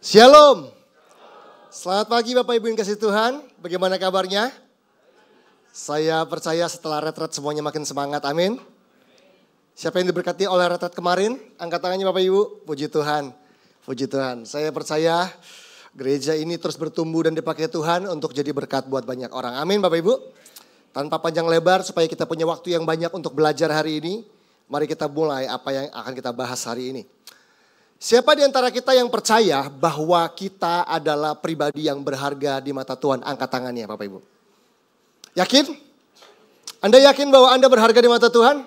Shalom. Selamat pagi Bapak Ibu yang kasih Tuhan. Bagaimana kabarnya? Saya percaya setelah retret semuanya makin semangat. Amin. Siapa yang diberkati oleh retret kemarin? Angkat tangannya Bapak Ibu. Puji Tuhan. Puji Tuhan. Saya percaya gereja ini terus bertumbuh dan dipakai Tuhan untuk jadi berkat buat banyak orang. Amin Bapak Ibu. Tanpa panjang lebar supaya kita punya waktu yang banyak untuk belajar hari ini. Mari kita mulai apa yang akan kita bahas hari ini. Siapa di antara kita yang percaya bahwa kita adalah pribadi yang berharga di mata Tuhan? Angkat tangannya Bapak Ibu. Yakin? Anda yakin bahwa Anda berharga di mata Tuhan?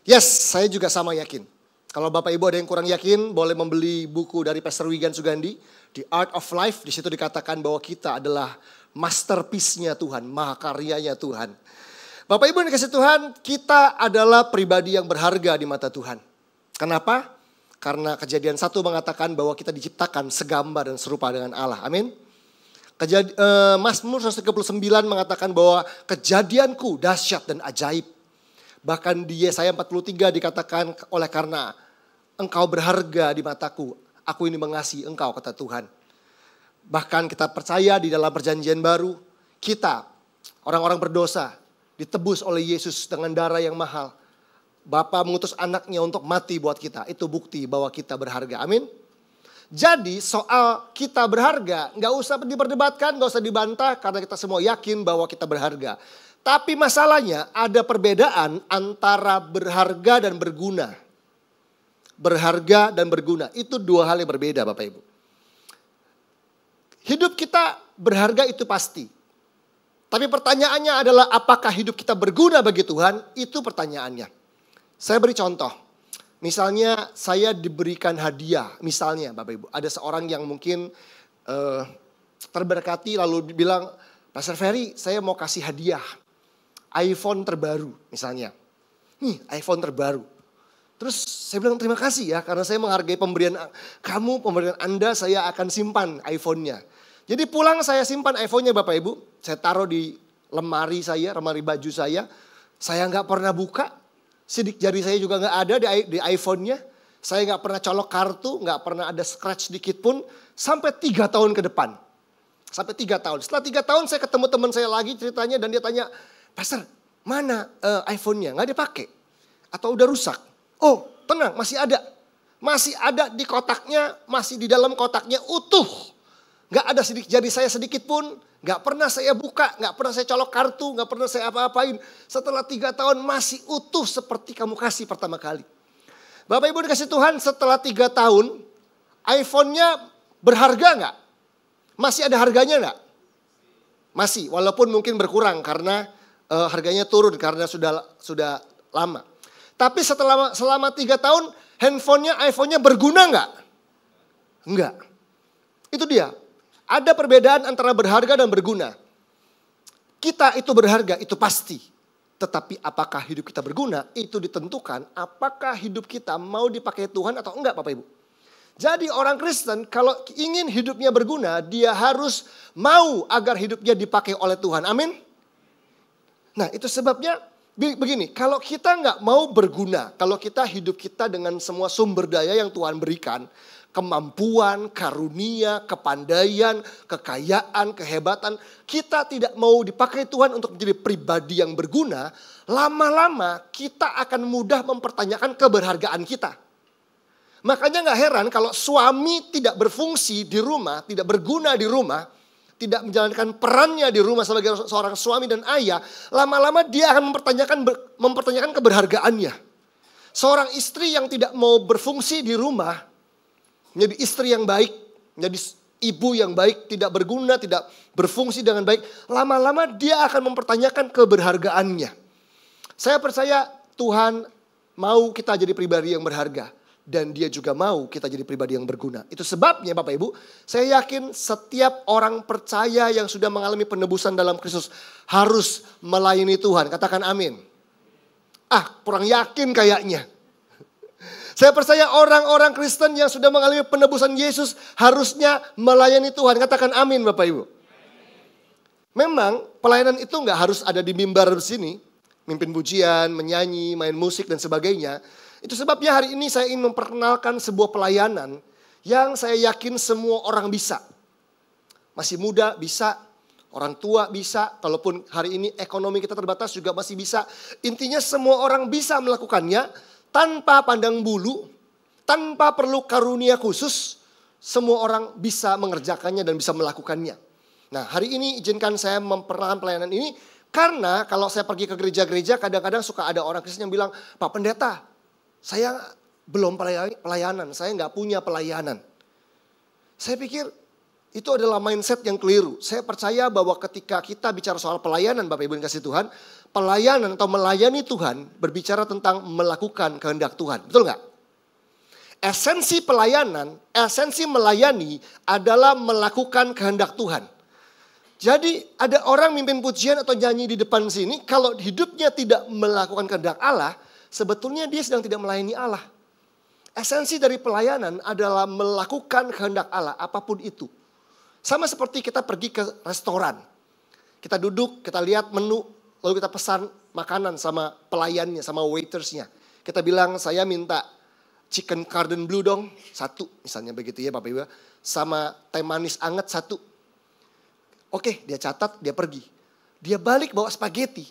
Yes, saya juga sama yakin. Kalau Bapak Ibu ada yang kurang yakin, boleh membeli buku dari Pastor Wigan Sugandi, The Art of Life. Di situ dikatakan bahwa kita adalah masterpiece-nya Tuhan, mahakaryanya Tuhan. Bapak Ibu yang dikasih Tuhan, kita adalah pribadi yang berharga di mata Tuhan. Kenapa? Karena Kejadian 1 mengatakan bahwa kita diciptakan segambar dan serupa dengan Allah. Amin. Mazmur 139 mengatakan bahwa kejadianku dahsyat dan ajaib. Bahkan di Yesaya 43 dikatakan oleh karena engkau berharga di mataku, aku ini mengasihi engkau, kata Tuhan. Bahkan kita percaya di dalam perjanjian baru, kita orang-orang berdosa ditebus oleh Yesus dengan darah yang mahal. Bapa mengutus anaknya untuk mati buat kita. Itu bukti bahwa kita berharga. Amin. Jadi soal kita berharga gak usah diperdebatkan, gak usah dibantah. Karena kita semua yakin bahwa kita berharga. Tapi masalahnya ada perbedaan antara berharga dan berguna. Berharga dan berguna. Itu dua hal yang berbeda Bapak Ibu. Hidup kita berharga itu pasti. Tapi pertanyaannya adalah apakah hidup kita berguna bagi Tuhan? Itu pertanyaannya. Saya beri contoh, misalnya saya diberikan hadiah, misalnya Bapak Ibu. Ada seorang yang mungkin terberkati lalu bilang, Pastor Ferry saya mau kasih hadiah, iPhone terbaru misalnya. Nih iPhone terbaru. Terus saya bilang terima kasih ya karena saya menghargai pemberian kamu, pemberian Anda saya akan simpan iPhone-nya. Jadi pulang saya simpan iPhone-nya Bapak Ibu, saya taruh di lemari saya, lemari baju saya nggak pernah buka. Sidik jari saya juga gak ada di iPhone-nya. Saya gak pernah colok kartu, gak pernah ada scratch sedikit pun. Sampai 3 tahun ke depan. Sampai 3 tahun. Setelah 3 tahun saya ketemu teman saya lagi ceritanya. Dan dia tanya, Pastor mana iPhone-nya? Gak dipakai? Atau udah rusak? Oh tenang masih ada. Masih ada di kotaknya, masih di dalam kotaknya utuh. Gak ada sidik jari saya sedikit pun. Gak pernah saya buka, gak pernah saya colok kartu, gak pernah saya apa-apain. Setelah 3 tahun masih utuh seperti kamu kasih pertama kali. Bapak Ibu dikasih Tuhan setelah 3 tahun, iPhone-nya berharga gak? Masih ada harganya gak? Masih, walaupun mungkin berkurang karena harganya turun karena sudah lama. Tapi selama 3 tahun, iPhone-nya berguna gak? Enggak. Itu dia. Ada perbedaan antara berharga dan berguna. Kita itu berharga, itu pasti. Tetapi apakah hidup kita berguna, itu ditentukan apakah hidup kita mau dipakai Tuhan atau enggak Bapak Ibu. Jadi orang Kristen kalau ingin hidupnya berguna, dia harus mau agar hidupnya dipakai oleh Tuhan. Amin. Nah itu sebabnya begini, kalau kita enggak mau berguna, kalau kita hidup kita dengan semua sumber daya yang Tuhan berikan, kemampuan, karunia, kepandaian, kekayaan, kehebatan. Kita tidak mau dipakai Tuhan untuk menjadi pribadi yang berguna. Lama-lama kita akan mudah mempertanyakan keberhargaan kita. Makanya gak heran kalau suami tidak berfungsi di rumah, tidak berguna di rumah, tidak menjalankan perannya di rumah sebagai seorang suami dan ayah. Lama-lama dia akan mempertanyakan keberhargaannya. Seorang istri yang tidak mau berfungsi di rumah, menjadi istri yang baik, menjadi ibu yang baik, tidak berguna, tidak berfungsi dengan baik. Lama-lama dia akan mempertanyakan keberhargaannya. Saya percaya Tuhan mau kita jadi pribadi yang berharga. Dan dia juga mau kita jadi pribadi yang berguna. Itu sebabnya Bapak Ibu, saya yakin setiap orang percaya yang sudah mengalami penebusan dalam Kristus harus melayani Tuhan. Katakan amin. Kurang yakin kayaknya. Saya percaya orang-orang Kristen yang sudah mengalami penebusan Yesus harusnya melayani Tuhan. Katakan amin Bapak Ibu. Memang pelayanan itu gak harus ada di mimbar sini. Mimpin pujian, menyanyi, main musik dan sebagainya. Itu sebabnya hari ini saya ingin memperkenalkan sebuah pelayanan yang saya yakin semua orang bisa. Masih muda bisa, orang tua bisa, kalaupun hari ini ekonomi kita terbatas juga masih bisa. Intinya semua orang bisa melakukannya tanpa pandang bulu, tanpa perlu karunia khusus. Semua orang bisa mengerjakannya dan bisa melakukannya. Nah, hari ini izinkan saya memperkenalkan pelayanan ini karena kalau saya pergi ke gereja-gereja kadang-kadang suka ada orang Kristen yang bilang, Pak Pendeta, saya belum pelayanan, saya nggak punya pelayanan. Saya pikir itu adalah mindset yang keliru. Saya percaya bahwa ketika kita bicara soal pelayanan, Bapak Ibu yang kasih Tuhan, pelayanan atau melayani Tuhan berbicara tentang melakukan kehendak Tuhan. Betul nggak? Esensi pelayanan, esensi melayani adalah melakukan kehendak Tuhan. Jadi ada orang mimpin pujian atau nyanyi di depan sini, kalau hidupnya tidak melakukan kehendak Allah, sebetulnya dia sedang tidak melayani Allah. Esensi dari pelayanan adalah melakukan kehendak Allah, apapun itu. Sama seperti kita pergi ke restoran. Kita duduk, kita lihat menu, lalu kita pesan makanan sama pelayannya, sama waitersnya. Kita bilang, saya minta chicken cordon bleu dong, 1 misalnya begitu ya Bapak Ibu. Sama teh manis anget 1. Oke, dia catat, dia pergi. Dia balik bawa spaghetti.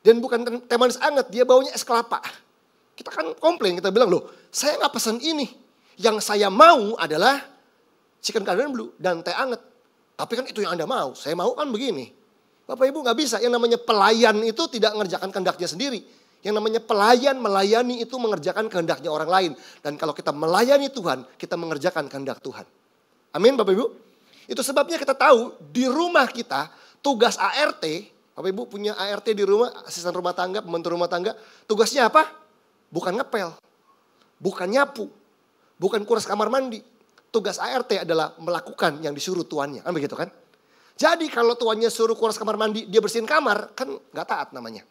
Dan bukan teh manis anget, dia bawanya es kelapa. Kita kan komplain, kita bilang, loh saya gak pesan ini. Yang saya mau adalah chicken cordon bleu dan teh anget. Tapi kan itu yang Anda mau, saya mau kan begini. Bapak Ibu gak bisa, yang namanya pelayan itu tidak mengerjakan kehendaknya sendiri. Yang namanya pelayan, melayani itu mengerjakan kehendaknya orang lain. Dan kalau kita melayani Tuhan, kita mengerjakan kehendak Tuhan. Amin Bapak Ibu. Itu sebabnya kita tahu di rumah kita tugas ART, Bapak Ibu punya ART di rumah, asisten rumah tangga, pembantu rumah tangga. Tugasnya apa? Bukan ngepel, bukan nyapu, bukan kuras kamar mandi. Tugas ART adalah melakukan yang disuruh tuannya. Kan begitu kan? Jadi kalau tuannya suruh kuras kamar mandi, dia bersihin kamar, kan gak taat namanya.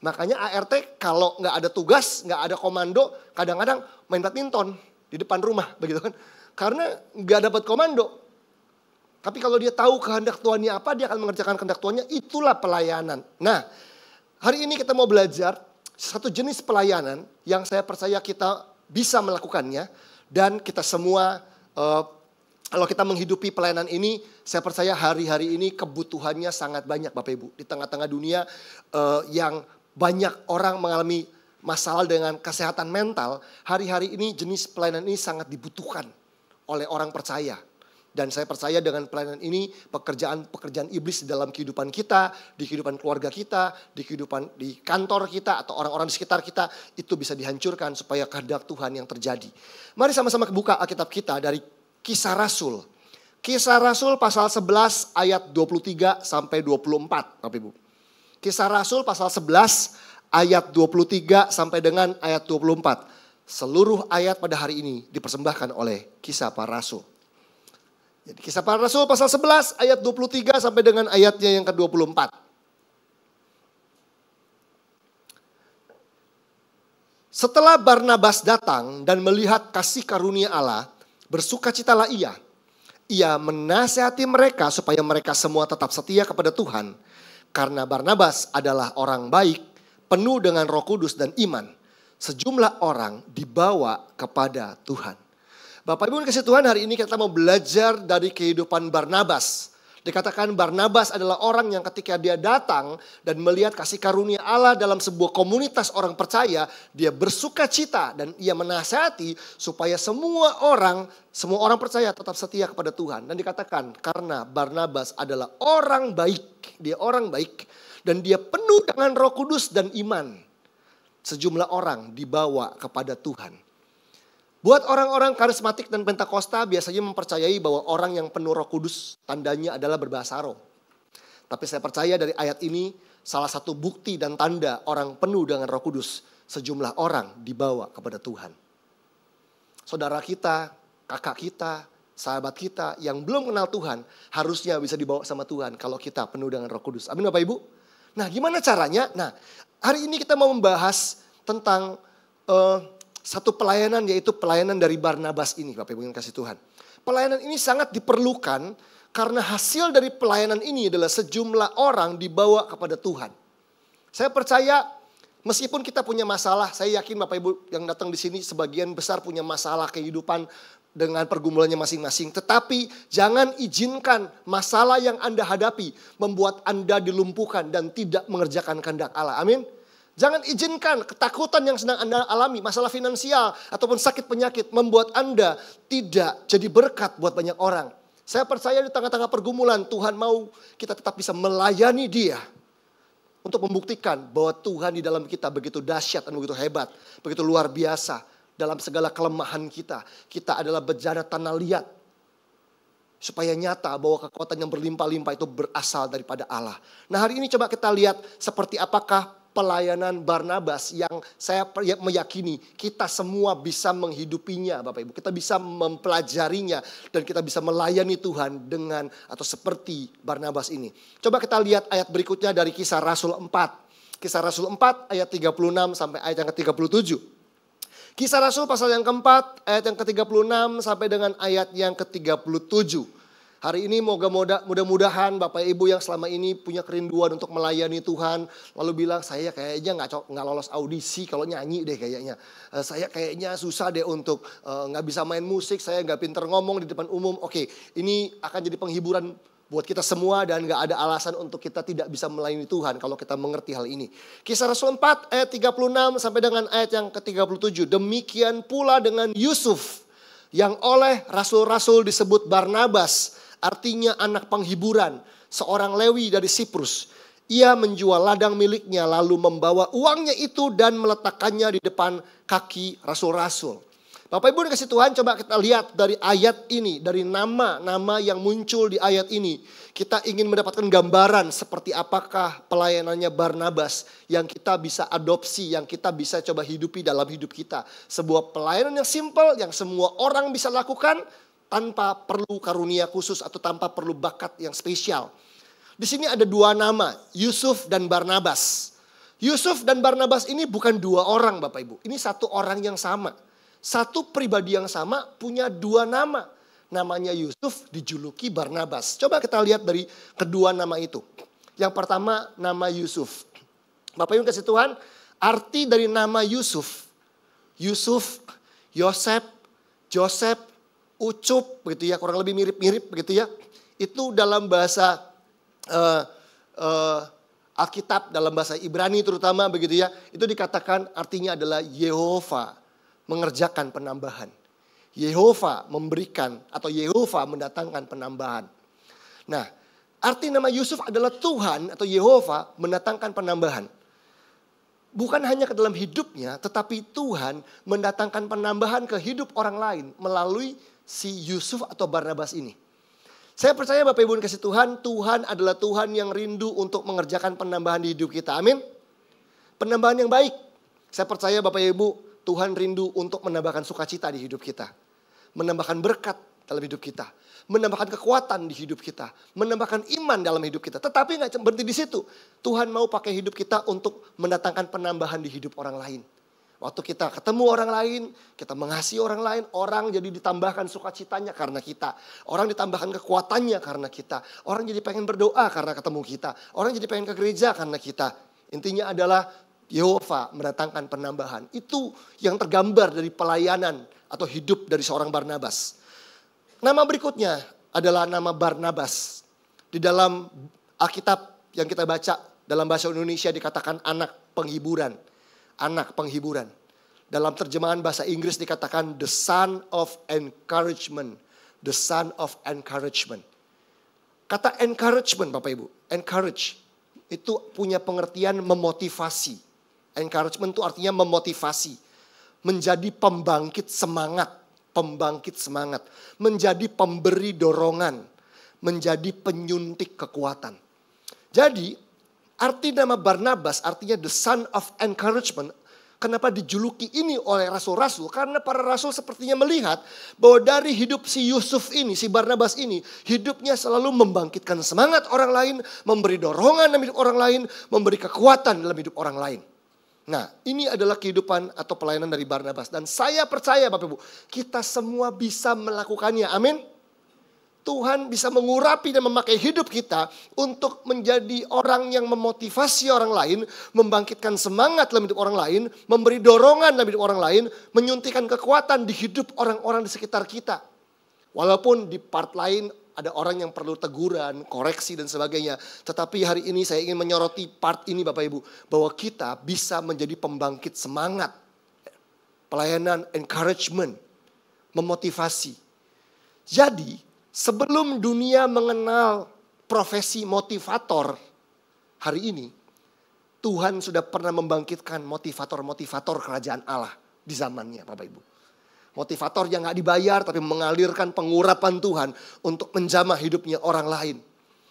Makanya ART kalau nggak ada tugas, nggak ada komando, kadang-kadang main badminton di depan rumah, begitu kan? Karena nggak dapat komando. Tapi kalau dia tahu kehendak Tuhannya apa, dia akan mengerjakan kehendak Tuhannya. Itulah pelayanan. Nah, hari ini kita mau belajar satu jenis pelayanan yang saya percaya kita bisa melakukannya dan kita semua kalau kita menghidupi pelayanan ini, saya percaya hari-hari ini kebutuhannya sangat banyak, Bapak Ibu, di tengah-tengah dunia yang banyak orang mengalami masalah dengan kesehatan mental. Hari-hari ini jenis pelayanan ini sangat dibutuhkan oleh orang percaya. Dan saya percaya dengan pelayanan ini pekerjaan iblis di dalam kehidupan kita, di kehidupan keluarga kita, di kantor kita atau orang-orang di sekitar kita itu bisa dihancurkan supaya kehendak Tuhan yang terjadi. Mari sama-sama buka Alkitab kita dari Kisah Rasul. Kisah Rasul pasal 11 ayat 23 sampai 24, Bapak Ibu. Kisah Rasul pasal 11 ayat 23 sampai dengan ayat 24. Seluruh ayat pada hari ini dipersembahkan oleh Kisah Para Rasul. Jadi Kisah Para Rasul pasal 11 ayat 23 sampai dengan ayatnya yang ke-24. Setelah Barnabas datang dan melihat kasih karunia Allah, bersukacitalah ia. Ia menasihati mereka supaya mereka semua tetap setia kepada Tuhan. Karena Barnabas adalah orang baik, penuh dengan Roh Kudus dan iman. Sejumlah orang dibawa kepada Tuhan. Bapak Ibu kasih Tuhan, hari ini kita mau belajar dari kehidupan Barnabas. Dikatakan Barnabas adalah orang yang ketika dia datang dan melihat kasih karunia Allah dalam sebuah komunitas orang percaya, dia bersuka cita dan ia menasihati supaya semua orang percaya tetap setia kepada Tuhan. Dan dikatakan karena Barnabas adalah orang baik, dia orang baik dan dia penuh dengan Roh Kudus dan iman. Sejumlah orang dibawa kepada Tuhan. Buat orang-orang karismatik dan Pentakosta biasanya mempercayai bahwa orang yang penuh Roh Kudus tandanya adalah berbahasa roh. Tapi saya percaya dari ayat ini salah satu bukti dan tanda orang penuh dengan Roh Kudus, sejumlah orang dibawa kepada Tuhan. Saudara kita, kakak kita, sahabat kita yang belum kenal Tuhan harusnya bisa dibawa sama Tuhan kalau kita penuh dengan Roh Kudus. Amin Bapak Ibu. Nah, gimana caranya? Nah, hari ini kita mau membahas tentang satu pelayanan, yaitu pelayanan dari Barnabas ini, Bapak Ibu yang kasih Tuhan. Pelayanan ini sangat diperlukan karena hasil dari pelayanan ini adalah sejumlah orang dibawa kepada Tuhan. Saya percaya Meskipun kita punya masalah, saya yakin Bapak Ibu yang datang di sini sebagian besar punya masalah kehidupan dengan pergumulannya masing-masing. Tetapi jangan izinkan masalah yang Anda hadapi membuat Anda dilumpuhkan dan tidak mengerjakan kehendak Allah. Amin. Jangan izinkan ketakutan yang sedang Anda alami, masalah finansial ataupun sakit penyakit membuat Anda tidak jadi berkat buat banyak orang. Saya percaya di tengah-tengah pergumulan Tuhan mau kita tetap bisa melayani Dia. Untuk membuktikan bahwa Tuhan di dalam kita begitu dahsyat dan begitu hebat, begitu luar biasa. Dalam segala kelemahan kita, kita adalah bejana tanah liat. Supaya nyata bahwa kekuatan yang berlimpah-limpah itu berasal daripada Allah. Nah, hari ini coba kita lihat seperti apakah pelayanan Barnabas yang saya meyakini kita semua bisa menghidupinya Bapak Ibu. Kita bisa mempelajarinya dan kita bisa melayani Tuhan dengan atau seperti Barnabas ini. Coba kita lihat ayat berikutnya dari Kisah Rasul 4. Kisah Rasul 4 ayat 36 sampai ayat yang ke-37. Kisah Rasul pasal yang keempat ayat yang ke-36 sampai dengan ayat yang ke-37. Hari ini mudah-mudahan Bapak Ibu yang selama ini punya kerinduan untuk melayani Tuhan. Lalu bilang saya kayaknya nggak lolos audisi kalau nyanyi deh kayaknya. Saya kayaknya susah deh untuk nggak bisa main musik. Saya nggak pinter ngomong di depan umum. Oke, ini akan jadi penghiburan buat kita semua dan nggak ada alasan untuk kita tidak bisa melayani Tuhan kalau kita mengerti hal ini. Kisah Rasul 4 ayat 36 sampai dengan ayat yang ke-37. Demikian pula dengan Yusuf yang oleh rasul-rasul disebut Barnabas. Artinya anak penghiburan, seorang Lewi dari Siprus. Ia menjual ladang miliknya lalu membawa uangnya itu dan meletakkannya di depan kaki rasul-rasul. Bapak Ibu dikasih Tuhan, coba kita lihat dari ayat ini, dari nama-nama yang muncul di ayat ini. Kita ingin mendapatkan gambaran seperti apakah pelayanannya Barnabas yang kita bisa adopsi, yang kita bisa coba hidupi dalam hidup kita. Sebuah pelayanan yang simple, yang semua orang bisa lakukan, tanpa perlu karunia khusus atau tanpa perlu bakat yang spesial. Di sini ada dua nama, Yusuf dan Barnabas. Yusuf dan Barnabas ini bukan dua orang Bapak Ibu. Ini satu orang yang sama. Satu pribadi yang sama punya dua nama. Namanya Yusuf dijuluki Barnabas. Coba kita lihat dari kedua nama itu. Yang pertama nama Yusuf. Bapak Ibu kasih Tuhan, arti dari nama Yusuf. Yusuf, Yosef, Joseph, Ucup begitu ya, kurang lebih mirip-mirip begitu ya. Itu dalam bahasa Alkitab, dalam bahasa Ibrani terutama begitu ya. Itu dikatakan artinya adalah Yehova mengerjakan penambahan. Yehova memberikan atau Yehova mendatangkan penambahan. Nah, arti nama Yusuf adalah Tuhan atau Yehova mendatangkan penambahan. Bukan hanya ke dalam hidupnya, tetapi Tuhan mendatangkan penambahan ke hidup orang lain melalui si Yusuf atau Barnabas ini. Saya percaya Bapak Ibu kasih Tuhan, Tuhan adalah Tuhan yang rindu untuk mengerjakan penambahan di hidup kita. Amin. Penambahan yang baik. Saya percaya Bapak Ibu, Tuhan rindu untuk menambahkan sukacita di hidup kita. Menambahkan berkat dalam hidup kita. Menambahkan kekuatan di hidup kita. Menambahkan iman dalam hidup kita. Tetapi gak berhenti di situ. Tuhan mau pakai hidup kita untuk mendatangkan penambahan di hidup orang lain. Waktu kita ketemu orang lain, kita mengasihi orang lain, orang jadi ditambahkan sukacitanya karena kita. Orang ditambahkan kekuatannya karena kita. Orang jadi pengen berdoa karena ketemu kita. Orang jadi pengen ke gereja karena kita. Intinya adalah Yehova mendatangkan penambahan. Itu yang tergambar dari pelayanan atau hidup dari seorang Barnabas. Nama berikutnya adalah nama Barnabas. Di dalam Alkitab yang kita baca dalam bahasa Indonesia dikatakan anak penghiburan. Anak penghiburan. Dalam terjemahan bahasa Inggris dikatakan the son of encouragement. The son of encouragement. Kata encouragement Bapak Ibu. Encourage. Itu punya pengertian memotivasi. Encouragement itu artinya memotivasi. Menjadi pembangkit semangat. Pembangkit semangat. Menjadi pemberi dorongan. Menjadi penyuntik kekuatan. Jadi arti nama Barnabas artinya the son of encouragement. Kenapa dijuluki ini oleh rasul-rasul? Karena para rasul sepertinya melihat bahwa dari hidup si Yusuf ini, si Barnabas ini, hidupnya selalu membangkitkan semangat orang lain, memberi dorongan dalam hidup orang lain, memberi kekuatan dalam hidup orang lain. Nah, ini adalah kehidupan atau pelayanan dari Barnabas. Dan saya percaya Bapak Ibu, kita semua bisa melakukannya. Amin. Tuhan bisa mengurapi dan memakai hidup kita untuk menjadi orang yang memotivasi orang lain, membangkitkan semangat dalam hidup orang lain, memberi dorongan dalam hidup orang lain, menyuntikkan kekuatan di hidup orang-orang di sekitar kita. Walaupun di part lain ada orang yang perlu teguran, koreksi dan sebagainya. Tetapi hari ini saya ingin menyoroti part ini Bapak Ibu, bahwa kita bisa menjadi pembangkit semangat, pelayanan, encouragement, memotivasi. Jadi sebelum dunia mengenal profesi motivator hari ini, Tuhan sudah pernah membangkitkan motivator-motivator kerajaan Allah di zamannya Bapak Ibu. Motivator yang gak dibayar tapi mengalirkan pengurapan Tuhan untuk menjamah hidupnya orang lain.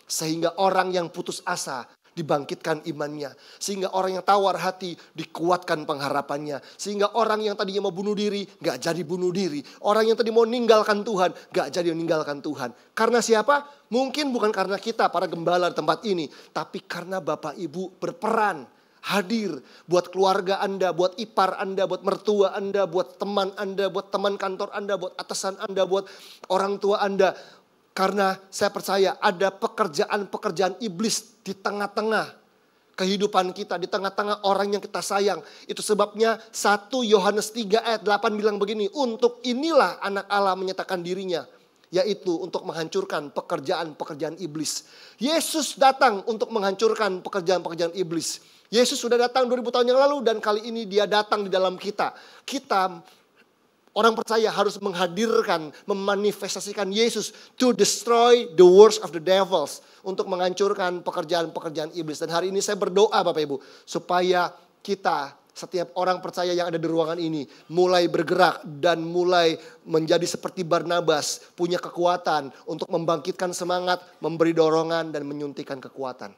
Sehingga orang yang putus asa dibangkitkan imannya. Sehingga orang yang tawar hati dikuatkan pengharapannya. Sehingga orang yang tadinya mau bunuh diri gak jadi bunuh diri. Orang yang tadi mau meninggalkan Tuhan gak jadi meninggalkan Tuhan. Karena siapa? Mungkin bukan karena kita para gembala di tempat ini. Tapi karena Bapak Ibu berperan. Hadir buat keluarga Anda, buat ipar Anda, buat mertua Anda, buat teman Anda, buat teman kantor Anda, buat atasan Anda, buat orang tua Anda. Karena saya percaya ada pekerjaan-pekerjaan iblis di tengah-tengah kehidupan kita, di tengah-tengah orang yang kita sayang. Itu sebabnya 1 Yohanes 3 ayat 8 bilang begini, untuk inilah anak Allah menyatakan dirinya, yaitu untuk menghancurkan pekerjaan-pekerjaan iblis. Yesus datang untuk menghancurkan pekerjaan-pekerjaan iblis. Yesus sudah datang 2000 tahun yang lalu dan kali ini dia datang di dalam kita. Kita orang percaya harus menghadirkan, memanifestasikan Yesus to destroy the works of the devils. Untuk menghancurkan pekerjaan-pekerjaan iblis. Dan hari ini saya berdoa Bapak Ibu, supaya kita setiap orang percaya yang ada di ruangan ini mulai bergerak dan mulai menjadi seperti Barnabas, punya kekuatan untuk membangkitkan semangat, memberi dorongan dan menyuntikkan kekuatan.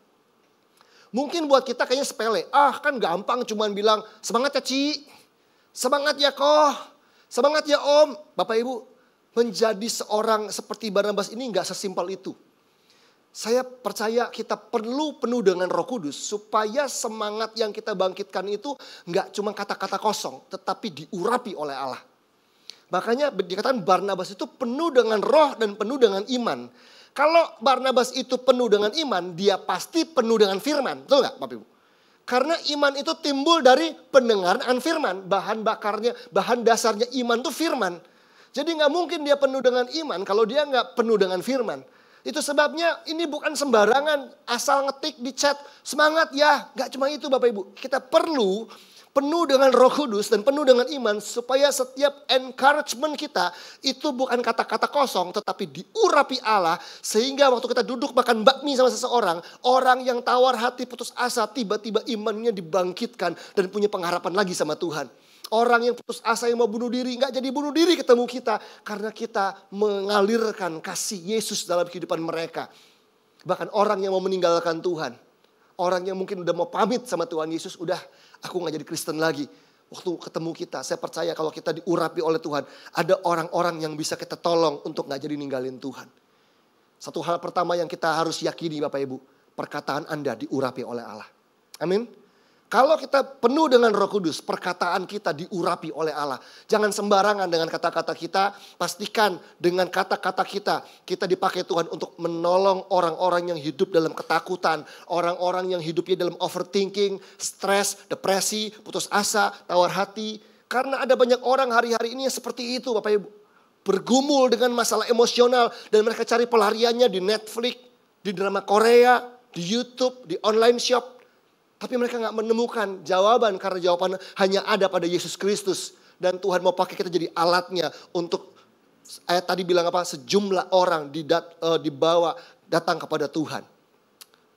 Mungkin buat kita kayaknya sepele. Kan gampang cuman bilang semangat ya Ci, semangat ya Koh, semangat ya Om. Bapak Ibu, menjadi seorang seperti Barnabas ini gak sesimpel itu. Saya percaya kita perlu penuh dengan Roh Kudus supaya semangat yang kita bangkitkan itu gak cuma kata-kata kosong, tetapi diurapi oleh Allah. Makanya dikatakan Barnabas itu penuh dengan roh dan penuh dengan iman. Kalau Barnabas itu penuh dengan iman, dia pasti penuh dengan firman. Betul gak Bapak Ibu? Karena iman itu timbul dari pendengaran akan firman. Bahan dasarnya iman itu firman. Jadi gak mungkin dia penuh dengan iman kalau dia gak penuh dengan firman. Itu sebabnya ini bukan sembarangan asal ngetik di chat. Semangat ya, gak cuma itu Bapak Ibu. Kita perlu penuh dengan Roh Kudus dan penuh dengan iman supaya setiap encouragement kita itu bukan kata-kata kosong tetapi diurapi Allah sehingga waktu kita duduk makan bakmi sama seseorang, orang yang tawar hati putus asa tiba-tiba imannya dibangkitkan dan punya pengharapan lagi sama Tuhan. Orang yang putus asa yang mau bunuh diri gak jadi bunuh diri ketemu kita karena kita mengalirkan kasih Yesus dalam kehidupan mereka. Bahkan orang yang mau meninggalkan Tuhan, orang yang mungkin udah mau pamit sama Tuhan Yesus, udah aku gak jadi Kristen lagi. Waktu ketemu kita, saya percaya kalau kita diurapi oleh Tuhan, ada orang-orang yang bisa kita tolong untuk gak jadi ninggalin Tuhan. Satu hal pertama yang kita harus yakini Bapak Ibu, perkataan Anda diurapi oleh Allah. Amin. Kalau kita penuh dengan Roh Kudus, perkataan kita diurapi oleh Allah. Jangan sembarangan dengan kata-kata kita, pastikan dengan kata-kata kita dipakai Tuhan untuk menolong orang-orang yang hidup dalam ketakutan, orang-orang yang hidupnya dalam overthinking, stres, depresi, putus asa, tawar hati. Karena ada banyak orang hari-hari ini yang seperti itu Bapak Ibu. Bergumul dengan masalah emosional dan mereka cari pelariannya di Netflix, di drama Korea, di YouTube, di online shop. Tapi mereka gak menemukan jawaban karena jawaban hanya ada pada Yesus Kristus. Dan Tuhan mau pakai kita jadi alatnya untuk, ayat tadi bilang apa, sejumlah orang dibawa datang kepada Tuhan.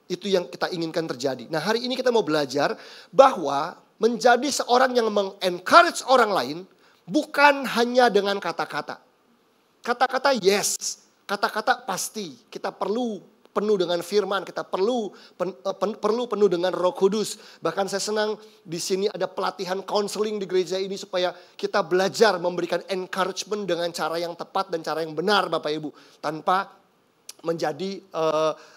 Itu yang kita inginkan terjadi. Nah hari ini kita mau belajar bahwa menjadi seorang yang mengencourage orang lain bukan hanya dengan kata-kata. Kata-kata yes, kata-kata pasti. Kita perlu penuh dengan firman, kita perlu penuh dengan Roh Kudus. Bahkan saya senang di sini ada pelatihan counseling di gereja ini supaya kita belajar memberikan encouragement dengan cara yang tepat dan cara yang benar Bapak Ibu. Tanpa menjadi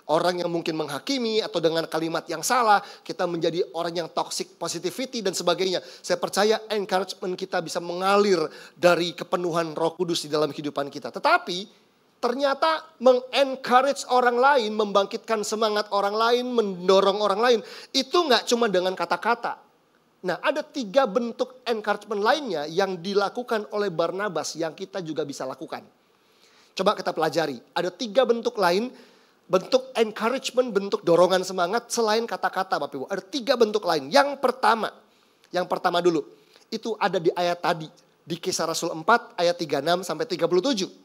orang yang mungkin menghakimi atau dengan kalimat yang salah, kita menjadi orang yang toxic positivity dan sebagainya. Saya percaya encouragement kita bisa mengalir dari kepenuhan Roh Kudus di dalam kehidupan kita. Tetapi ternyata mengencourage orang lain, membangkitkan semangat orang lain, mendorong orang lain. Itu gak cuma dengan kata-kata. Nah, ada 3 bentuk encouragement lainnya yang dilakukan oleh Barnabas yang kita juga bisa lakukan. Coba kita pelajari. Ada 3 bentuk lain, bentuk encouragement, bentuk dorongan semangat selain kata-kata Bapak Ibu. Ada 3 bentuk lain. Yang pertama dulu, itu ada di ayat tadi. Di Kisah Rasul 4 ayat 36 sampai 37.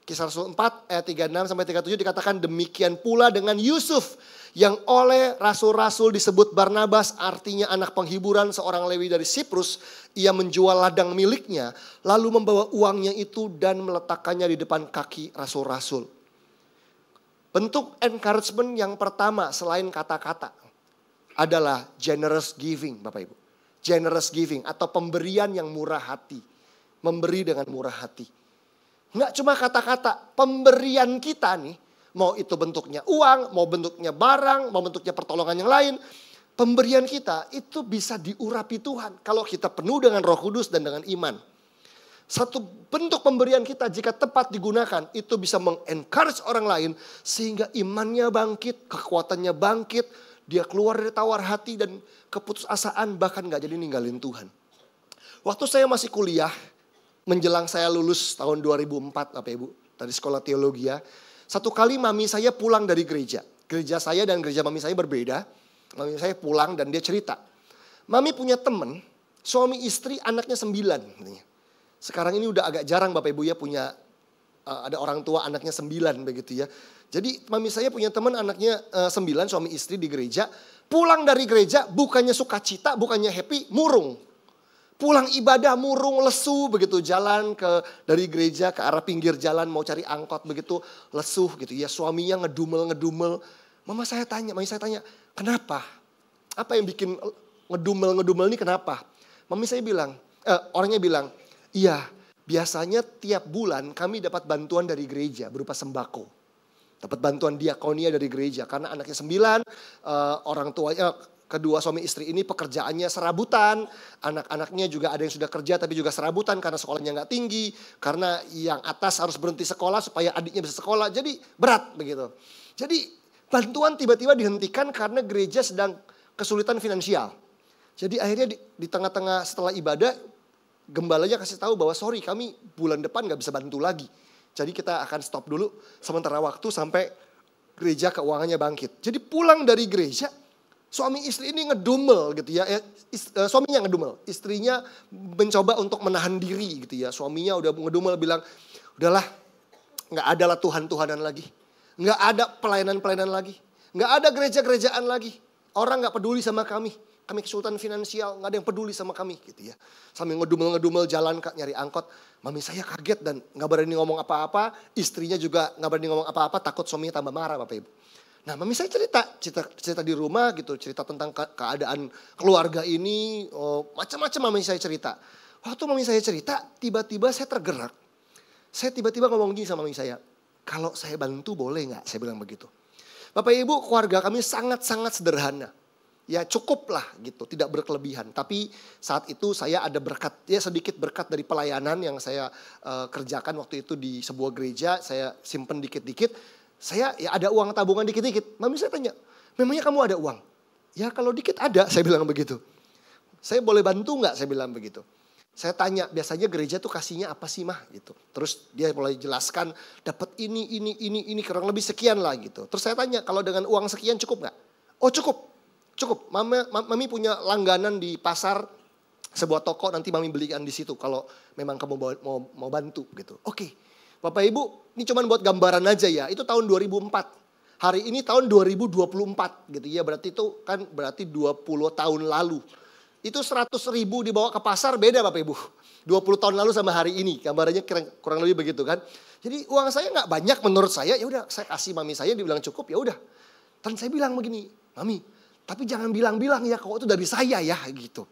Kisah Rasul 4 ayat 36 sampai 37 dikatakan demikian pula dengan Yusuf yang oleh rasul-rasul disebut Barnabas, artinya anak penghiburan, seorang Lewi dari Siprus. Ia menjual ladang miliknya lalu membawa uangnya itu dan meletakkannya di depan kaki rasul-rasul. Bentuk encouragement yang pertama selain kata-kata adalah generous giving Bapak Ibu. Generous giving atau pemberian yang murah hati. Memberi dengan murah hati. Nggak cuma kata-kata, pemberian kita nih, mau itu bentuknya uang, mau bentuknya barang, mau bentuknya pertolongan yang lain. Pemberian kita itu bisa diurapi Tuhan kalau kita penuh dengan Roh Kudus dan dengan iman. Satu bentuk pemberian kita jika tepat digunakan itu bisa mengencourage orang lain sehingga imannya bangkit, kekuatannya bangkit, dia keluar dari tawar hati dan keputusasaan bahkan gak jadi ninggalin Tuhan. Waktu saya masih kuliah, menjelang saya lulus tahun 2004 Bapak Ibu dari sekolah teologi ya. Satu kali mami saya pulang dari gereja. Gereja saya dan gereja mami saya berbeda. Mami saya pulang dan dia cerita. Mami punya teman, suami istri anaknya 9. Sekarang ini udah agak jarang Bapak Ibu ya punya ada orang tua anaknya 9 begitu ya. Jadi mami saya punya teman anaknya 9 suami istri di gereja. Pulang dari gereja bukannya sukacita, bukannya happy, murung. Pulang ibadah murung, lesu begitu jalan dari gereja ke arah pinggir jalan mau cari angkot begitu lesuh gitu ya. Suaminya ngedumel. Mami saya tanya, kenapa? Apa yang bikin ngedumel ini kenapa? Mami saya bilang, orangnya bilang, iya biasanya tiap bulan kami dapat bantuan dari gereja berupa sembako. Dapat bantuan diakonia dari gereja karena anaknya 9, orang tuanya kedua suami istri ini pekerjaannya serabutan, anak-anaknya juga ada yang sudah kerja tapi juga serabutan karena sekolahnya nggak tinggi, karena yang atas harus berhenti sekolah supaya adiknya bisa sekolah, jadi berat begitu. Jadi bantuan tiba-tiba dihentikan karena gereja sedang kesulitan finansial. Jadi akhirnya di tengah-tengah setelah ibadah, gembalanya kasih tahu bahwa sorry kami bulan depan nggak bisa bantu lagi. Jadi kita akan stop dulu sementara waktu sampai gereja keuangannya bangkit. Jadi pulang dari gereja, suami istri ini ngedumel gitu ya. Suaminya ngedumel, istrinya mencoba untuk menahan diri gitu ya. Suaminya udah ngedumel bilang, udahlah gak ada lah Tuhan-Tuhanan lagi. Gak ada pelayanan-pelayanan lagi. Gak ada gereja-gerejaan lagi. Orang gak peduli sama kami. Kami kesulitan finansial, gak ada yang peduli sama kami gitu ya. Sambil ngedumel jalan nyari angkot. Mami saya kaget dan gak berani ngomong apa-apa. Istrinya juga gak berani ngomong apa-apa, takut suaminya tambah marah Bapak Ibu. Nah mami saya cerita di rumah gitu, cerita tentang keadaan keluarga ini, macam-macam mami saya cerita. Waktu mami saya cerita, tiba-tiba saya tergerak. Saya tiba-tiba ngomong gini sama mami saya, kalau saya bantu boleh gak? Saya bilang begitu. Bapak Ibu, keluarga kami sangat-sangat sederhana. Ya cukup lah gitu, tidak berkelebihan. Tapi saat itu saya ada berkat, ya sedikit berkat dari pelayanan yang saya kerjakan waktu itu di sebuah gereja. Saya simpen dikit-dikit. Saya ya ada uang tabungan dikit-dikit. Mami saya tanya, memangnya kamu ada uang? Ya kalau dikit ada, saya bilang begitu. Saya boleh bantu gak? Saya bilang begitu. Saya tanya, biasanya gereja tuh kasihnya apa sih mah gitu. Terus dia mulai jelaskan, dapat ini, kurang lebih sekian lah gitu. Terus saya tanya, kalau dengan uang sekian cukup gak? Oh cukup. Mami punya langganan di pasar sebuah toko, nanti mami belikan di situ kalau memang kamu mau bantu gitu. Oke. Bapak Ibu, ini cuma buat gambaran aja ya. Itu tahun 2004. Hari ini tahun 2024 gitu ya. Berarti itu kan berarti 20 tahun lalu. Itu 100.000 dibawa ke pasar beda Bapak Ibu. 20 tahun lalu sama hari ini. Gambarannya kurang lebih begitu kan. Jadi uang saya gak banyak menurut saya. Ya udah saya kasih mami saya, dibilang cukup ya udah. Dan saya bilang begini, Mami, tapi jangan bilang-bilang ya kalau itu dari saya ya gitu.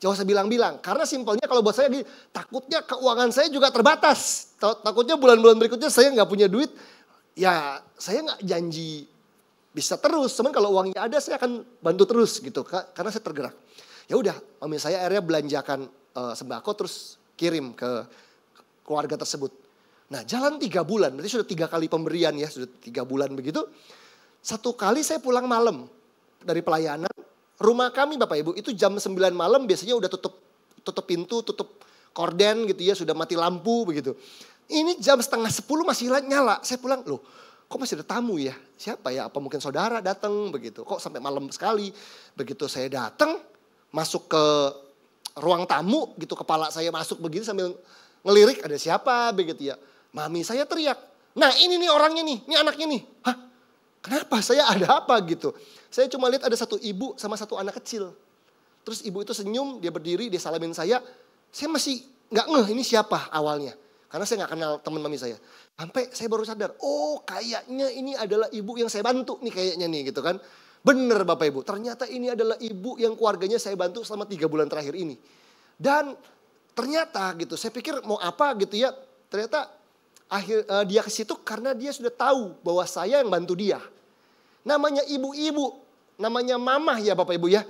Jangan usah bilang-bilang. Karena simpelnya kalau buat saya takutnya keuangan saya juga terbatas. Takutnya bulan-bulan berikutnya saya gak punya duit. Ya saya gak janji bisa terus. Cuman kalau uangnya ada saya akan bantu terus gitu. Karena saya tergerak. Ya udah, mami saya akhirnya belanjakan sembako terus kirim ke keluarga tersebut. Nah jalan 3 bulan, berarti sudah 3 kali pemberian ya, sudah 3 bulan begitu. Satu kali saya pulang malam dari pelayanan, rumah kami Bapak Ibu itu jam 9 malam biasanya udah tutup pintu, tutup korden gitu ya, sudah mati lampu begitu. Ini jam setengah 10 masih nyala, saya pulang, loh kok masih ada tamu ya? Siapa ya? Apa mungkin saudara datang begitu? Kok sampai malam sekali? Begitu saya datang, masuk ke ruang tamu gitu, kepala saya masuk begini sambil ngelirik, ada siapa begitu ya. Mami saya teriak, nah ini nih orangnya nih, ini anaknya nih. Hah? Kenapa? Saya ada apa gitu? Saya cuma lihat ada satu ibu sama satu anak kecil. Terus ibu itu senyum, dia berdiri, dia salamin saya masih nggak ngeh ini siapa awalnya. Karena saya nggak kenal teman mami saya. Sampai saya baru sadar, oh kayaknya ini adalah ibu yang saya bantu nih kayaknya nih gitu kan. Bener Bapak Ibu, ternyata ini adalah ibu yang keluarganya saya bantu selama 3 bulan terakhir ini. Dan ternyata gitu, saya pikir mau apa gitu ya. Ternyata dia ke situ karena dia sudah tahu bahwa saya yang bantu dia. Namanya ibu-ibu, namanya mamah ya Bapak Ibu ya.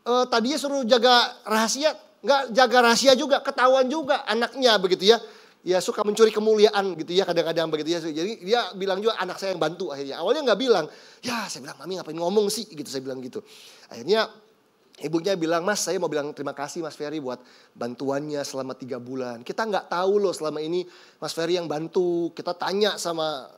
Tadinya suruh jaga rahasia, nggak jaga rahasia juga, ketahuan juga anaknya begitu ya. Ya suka mencuri kemuliaan gitu ya kadang-kadang begitu ya. Jadi dia bilang juga anak saya yang bantu akhirnya. Awalnya nggak bilang. Ya saya bilang mami ngapain ngomong sih gitu saya bilang gitu. Akhirnya ibunya bilang mas saya mau bilang terima kasih Mas Ferry buat bantuannya selama 3 bulan. Kita nggak tahu loh selama ini Mas Ferry yang bantu. Kita tanya sama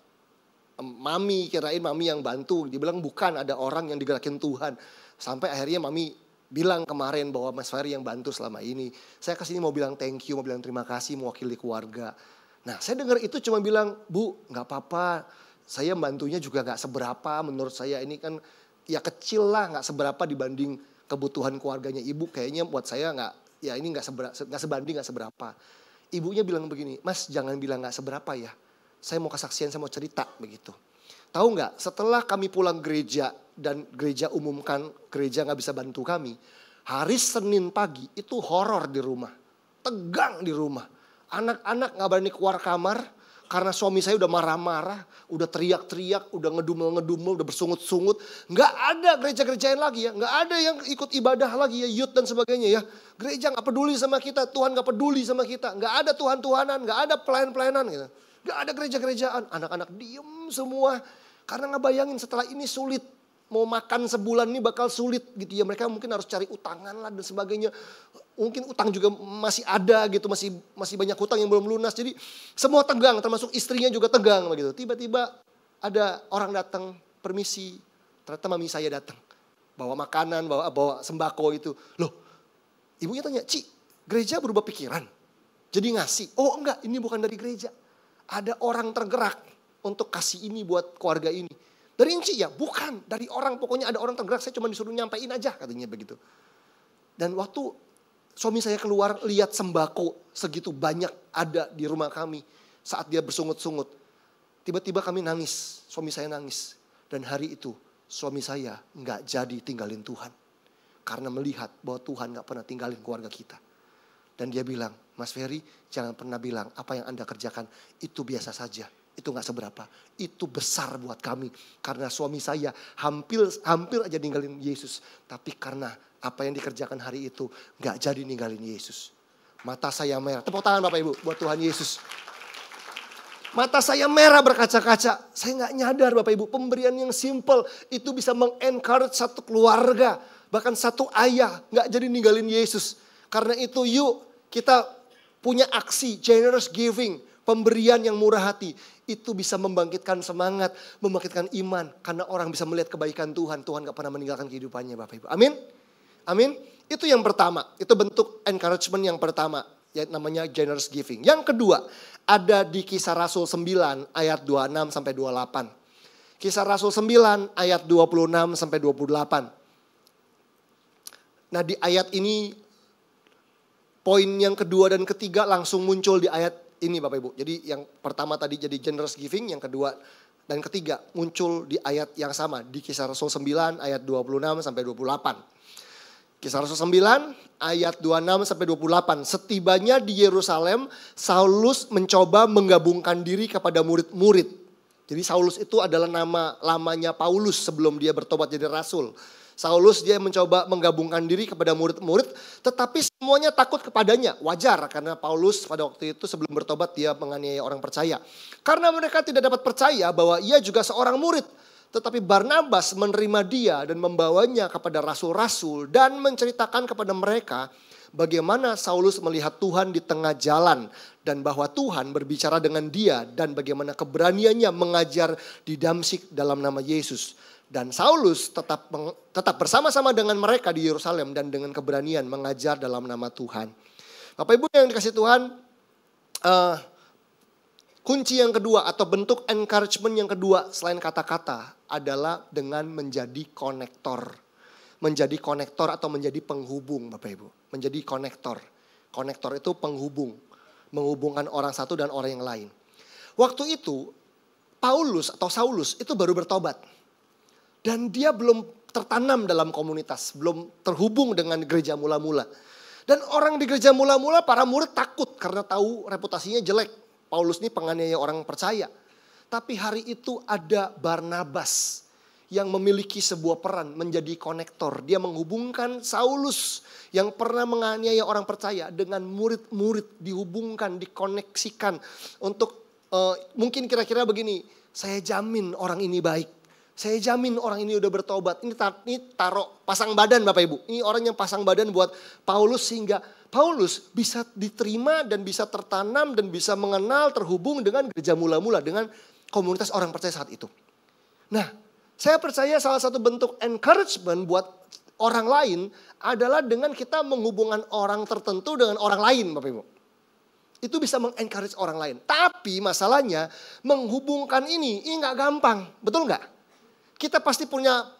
mami kirain mami yang bantu. Dia bilang bukan ada orang yang digerakin Tuhan. Sampai akhirnya mami bilang kemarin bahwa Mas Ferry yang bantu selama ini. Saya kesini mau bilang thank you, mau bilang terima kasih mewakili keluarga. Nah saya dengar itu cuma bilang, Bu gak apa-apa. Saya bantunya juga gak seberapa menurut saya ini kan ya kecil lah gak seberapa dibanding kebutuhan keluarganya ibu. Kayaknya buat saya gak, ya ini gak sebanding gak seberapa. Ibunya bilang begini, Mas jangan bilang gak seberapa ya. Saya mau kesaksian, saya mau cerita begitu. Tahu nggak? Setelah kami pulang gereja dan gereja umumkan gereja nggak bisa bantu kami, hari Senin pagi itu horor di rumah, tegang di rumah. Anak-anak nggak berani keluar kamar karena suami saya udah marah-marah, udah teriak-teriak, udah ngedumel-ngedumel, udah bersungut-sungut. Nggak ada gereja-gerejain lagi ya, nggak ada yang ikut ibadah lagi ya, youth dan sebagainya ya. Gereja nggak peduli sama kita, Tuhan nggak peduli sama kita, nggak ada Tuhan-Tuhanan, nggak ada pelayan-pelayanan gitu. Nggak ada gereja-gerejaan, anak-anak diem semua. Karena ngebayangin setelah ini sulit. Mau makan sebulan ini bakal sulit gitu ya. Mereka mungkin harus cari utangan lah dan sebagainya. Mungkin utang juga masih ada gitu. Masih banyak utang yang belum lunas. Jadi semua tegang termasuk istrinya juga tegang begitu. Tiba-tiba ada orang datang permisi. Ternyata mami saya datang. Bawa makanan, bawa sembako itu. Loh ibunya tanya, Ci gereja berubah pikiran? Jadi ngasih? Oh enggak ini bukan dari gereja. Ada orang tergerak untuk kasih ini buat keluarga ini. Dari Inci ya? Bukan. Dari orang, pokoknya ada orang tergerak. Saya cuma disuruh nyampein aja katanya begitu. Dan waktu suami saya keluar lihat sembako segitu banyak ada di rumah kami. Saat dia bersungut-sungut. Tiba-tiba kami nangis. Suami saya nangis. Dan hari itu suami saya gak jadi tinggalin Tuhan. Karena melihat bahwa Tuhan gak pernah tinggalin keluarga kita. Dan dia bilang, Mas Ferry jangan pernah bilang apa yang Anda kerjakan itu biasa saja. Itu gak seberapa. Itu besar buat kami. Karena suami saya hampir aja ninggalin Yesus. Tapi karena apa yang dikerjakan hari itu gak jadi ninggalin Yesus. Mata saya merah. Tepuk tangan Bapak Ibu buat Tuhan Yesus. Mata saya merah berkaca-kaca. Saya gak nyadar Bapak Ibu. Pemberian yang simple itu bisa meng-encourage satu keluarga. Bahkan satu ayah gak jadi ninggalin Yesus. Karena itu yuk kita punya aksi generous giving. Pemberian yang murah hati. Itu bisa membangkitkan semangat. Membangkitkan iman. Karena orang bisa melihat kebaikan Tuhan. Tuhan gak pernah meninggalkan kehidupannya Bapak Ibu. Amin. Amin. Itu yang pertama. Itu bentuk encouragement yang pertama. Ya, namanya generous giving. Yang kedua. Ada di Kisah Rasul 9 ayat 26 sampai 28. Kisah Rasul 9 ayat 26 sampai 28. Nah di ayat ini. Poin yang kedua dan ketiga langsung muncul di ayat ini Bapak Ibu. Jadi yang pertama tadi jadi generous giving. Yang kedua dan ketiga muncul di ayat yang sama. Di Kisah Rasul 9 ayat 26 sampai 28. Kisah Rasul 9 ayat 26 sampai 28. Setibanya di Yerusalem, Saulus mencoba menggabungkan diri kepada murid-murid. Jadi Saulus itu adalah nama lamanya Paulus sebelum dia bertobat jadi rasul. Saulus dia mencoba menggabungkan diri kepada murid-murid, tetapi semuanya takut kepadanya. Wajar karena Paulus pada waktu itu sebelum bertobat dia menganiaya orang percaya. Karena mereka tidak dapat percaya bahwa ia juga seorang murid. Tetapi Barnabas menerima dia dan membawanya kepada rasul-rasul dan menceritakan kepada mereka bagaimana Saulus melihat Tuhan di tengah jalan dan bahwa Tuhan berbicara dengan dia dan bagaimana keberaniannya mengajar di Damsyik dalam nama Yesus. Dan Saulus tetap bersama-sama dengan mereka di Yerusalem dan dengan keberanian mengajar dalam nama Tuhan. Bapak Ibu yang dikasih Tuhan, kunci yang kedua atau bentuk encouragement yang kedua selain kata-kata adalah dengan menjadi konektor. Menjadi konektor atau menjadi penghubung Bapak Ibu. Menjadi konektor. Konektor itu penghubung. Menghubungkan orang satu dan orang yang lain. Waktu itu Paulus atau Saulus itu baru bertobat. Dan dia belum tertanam dalam komunitas. Belum terhubung dengan gereja mula-mula. Dan orang di gereja mula-mula para murid takut karena tahu reputasinya jelek. Paulus ini penganiaya orang percaya. Tapi hari itu ada Barnabas yang memiliki sebuah peran menjadi konektor. Dia menghubungkan Saulus yang pernah menganiaya orang percaya dengan murid-murid, dihubungkan, dikoneksikan. Untuk mungkin kira-kira begini, saya jamin orang ini baik. Saya jamin orang ini udah bertobat. Ini taruh pasang badan Bapak Ibu. Ini orang yang pasang badan buat Paulus sehingga Paulus bisa diterima dan bisa tertanam dan bisa mengenal, terhubung dengan gereja mula-mula, dengan komunitas orang percaya saat itu. Nah, saya percaya salah satu bentuk encouragement buat orang lain adalah dengan kita menghubungkan orang tertentu dengan orang lain Bapak Ibu. Itu bisa mengencourage orang lain. Tapi masalahnya menghubungkan ini gak gampang. Betul gak? Kita pasti pernah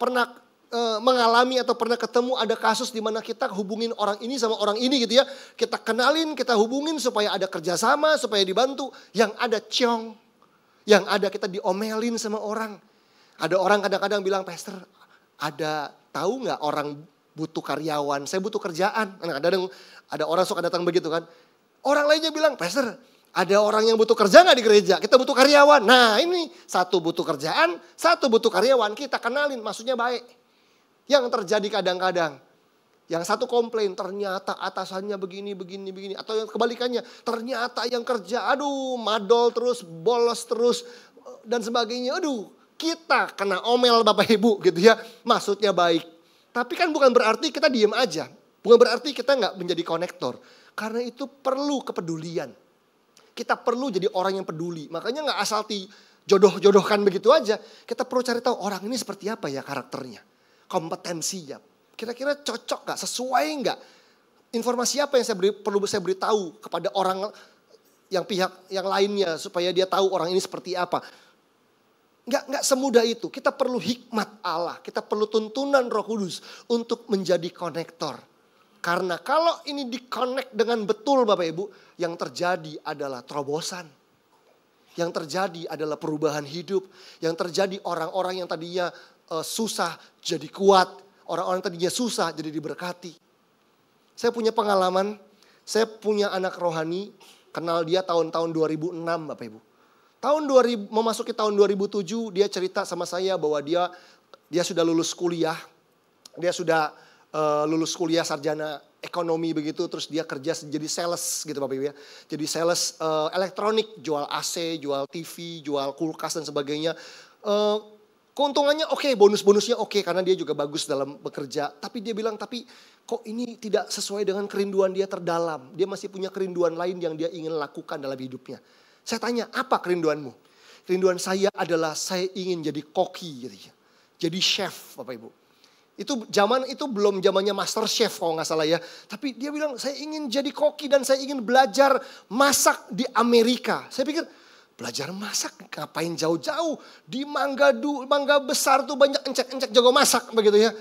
mengalami atau pernah ketemu ada kasus di mana kita hubungin orang ini sama orang ini gitu ya. Kita kenalin, kita hubungin supaya ada kerjasama, supaya dibantu. Yang ada ciong, yang ada kita diomelin sama orang. Ada orang kadang-kadang bilang, Pastor, tahu nggak orang butuh karyawan? Saya butuh kerjaan. Kadang-kadang ada orang suka datang begitu kan. Orang lainnya bilang, Pastor, ada orang yang butuh kerja nggak di gereja? Kita butuh karyawan. Nah ini satu butuh kerjaan, satu butuh karyawan. Kita kenalin, maksudnya baik. Yang terjadi kadang-kadang, yang satu komplain, ternyata atasannya begini. Atau yang kebalikannya, ternyata yang kerja, aduh madol terus, bolos terus, dan sebagainya. Aduh, kita kena omel Bapak Ibu gitu ya. Maksudnya baik. Tapi kan bukan berarti kita diem aja. Bukan berarti kita nggak menjadi konektor. Karena itu perlu kepedulian. Kita perlu jadi orang yang peduli. Makanya gak asal jodoh-jodohkan begitu aja. Kita perlu cari tahu orang ini seperti apa ya karakternya. Kompetensinya. Kira-kira cocok gak? Sesuai gak? Informasi apa yang perlu saya beritahu kepada orang yang pihak yang lainnya. Supaya dia tahu orang ini seperti apa. Gak semudah itu. Kita perlu hikmat Allah. Kita perlu tuntunan Roh Kudus untuk menjadi konektor. Karena kalau ini di-connect dengan betul Bapak Ibu, yang terjadi adalah terobosan. Yang terjadi adalah perubahan hidup. Yang terjadi orang-orang yang tadinya susah jadi kuat. Orang-orang yang tadinya susah jadi diberkati. Saya punya pengalaman, saya punya anak rohani, kenal dia tahun-tahun 2006 Bapak Ibu. Memasuki tahun 2007 dia cerita sama saya bahwa dia sudah lulus kuliah. Dia sudah lulus kuliah sarjana ekonomi begitu, terus dia kerja jadi sales gitu Bapak Ibu ya. Jadi sales elektronik, jual AC, jual TV, jual kulkas dan sebagainya. Keuntungannya oke, bonus-bonusnya oke karena dia juga bagus dalam bekerja. Tapi dia bilang, tapi kok ini tidak sesuai dengan kerinduan dia terdalam. Dia masih punya kerinduan lain yang dia ingin lakukan dalam hidupnya. Saya tanya, apa kerinduanmu? Kerinduan saya adalah saya ingin jadi koki gitu ya. Jadi chef Bapak Ibu. Itu belum zamannya Master Chef kalau nggak salah ya. Tapi dia bilang saya ingin jadi koki dan saya ingin belajar masak di Amerika. Saya pikir belajar masak ngapain jauh-jauh. Di Mangga Besar tuh banyak encek-encek jago masak begitu ya.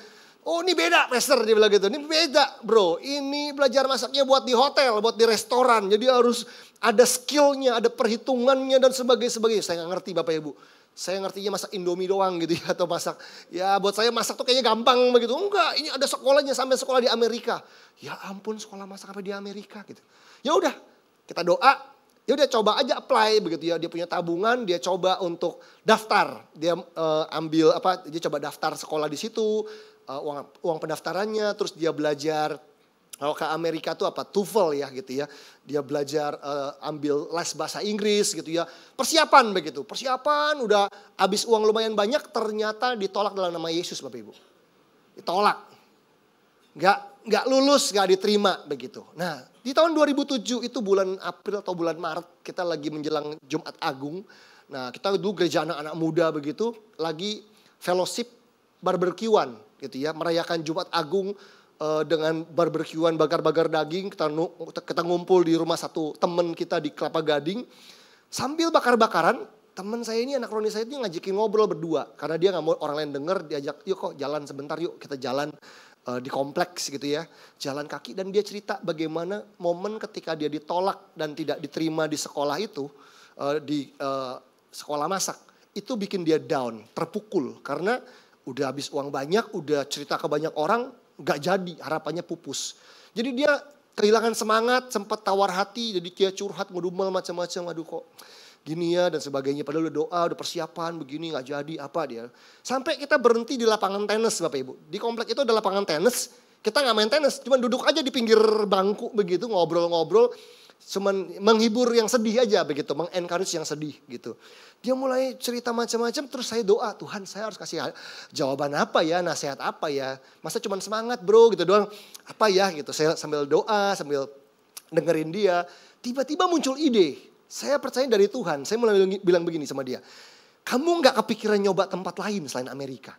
Oh ini beda Pastor dia bilang gitu. Ini beda bro. Ini belajar masaknya buat di hotel, buat di restoran. Jadi harus ada skillnya, ada perhitungannya dan sebagainya. Saya nggak ngerti Bapak Ibu. Saya ngertinya masak Indomie doang gitu ya. Atau masak, ya buat saya masak tuh kayaknya gampang begitu. Enggak, ini ada sekolahnya sampai sekolah di Amerika. Ya ampun sekolah masak apa di Amerika gitu. Ya udah kita doa. Ya udah coba aja apply begitu ya. Dia punya tabungan, dia coba untuk daftar. Dia dia coba daftar sekolah di situ. uang pendaftarannya, terus dia belajar. Kalau ke Amerika tuh apa? TOEFL ya gitu ya. Dia belajar ambil les bahasa Inggris gitu ya. Persiapan begitu. Persiapan udah habis uang lumayan banyak, ternyata ditolak dalam nama Yesus Bapak Ibu. Ditolak. Nggak lulus, nggak diterima begitu. Nah di tahun 2007 itu bulan April atau bulan Maret, kita lagi menjelang Jumat Agung. Nah kita dulu gereja anak-anak muda begitu, lagi fellowship barbekyuan gitu ya. Merayakan Jumat Agung. Dengan barbekyuan, bakar-bakar daging, kita ngumpul di rumah satu teman kita di Kelapa Gading. Sambil bakar-bakaran, teman saya ini, anak roni saya ini ngajakin ngobrol berdua. Karena dia gak mau orang lain denger, diajak yuk kok jalan sebentar yuk, kita jalan di kompleks gitu ya. Jalan kaki, dan dia cerita bagaimana momen ketika dia ditolak dan tidak diterima di sekolah itu, di sekolah masak. Itu bikin dia down, terpukul. Karena udah habis uang banyak, udah cerita ke banyak orang, gak jadi, harapannya pupus. Jadi dia kehilangan semangat, sempat tawar hati, jadi dia curhat, ngedumel macam-macam, aduh kok gini ya dan sebagainya. Padahal udah doa, udah persiapan, begini gak jadi, apa dia. Sampai kita berhenti di lapangan tenis Bapak Ibu. Di komplek itu ada lapangan tenis, kita gak main tenis, cuma duduk aja di pinggir bangku begitu, ngobrol-ngobrol. Cuman menghibur yang sedih aja begitu, mengencourage yang sedih gitu. Dia mulai cerita macam-macam, terus saya doa, Tuhan saya harus kasih jawaban apa ya, nasihat apa ya. Masa cuman semangat bro gitu doang, apa ya gitu. Saya sambil doa, sambil dengerin dia, tiba-tiba muncul ide. Saya percaya dari Tuhan, saya mulai bilang begini sama dia. Kamu gak kepikiran nyoba tempat lain selain Amerika?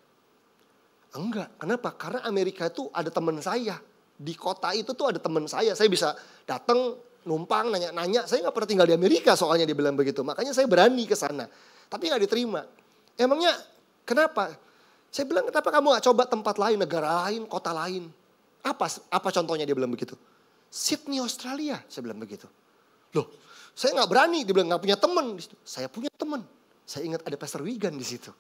Enggak, kenapa? Karena Amerika itu ada teman saya. Di kota itu tuh ada teman saya bisa datang numpang, nanya-nanya. Saya gak pernah tinggal di Amerika soalnya, dia bilang begitu. Makanya saya berani ke sana. Tapi gak diterima. Emangnya kenapa? Saya bilang kenapa kamu gak coba tempat lain, negara lain, kota lain. Apa contohnya dia bilang begitu? Sydney, Australia, saya bilang begitu. Loh, saya gak berani. Dia bilang gak punya teman. Saya punya teman. Saya ingat ada Pastor Wigan di situ.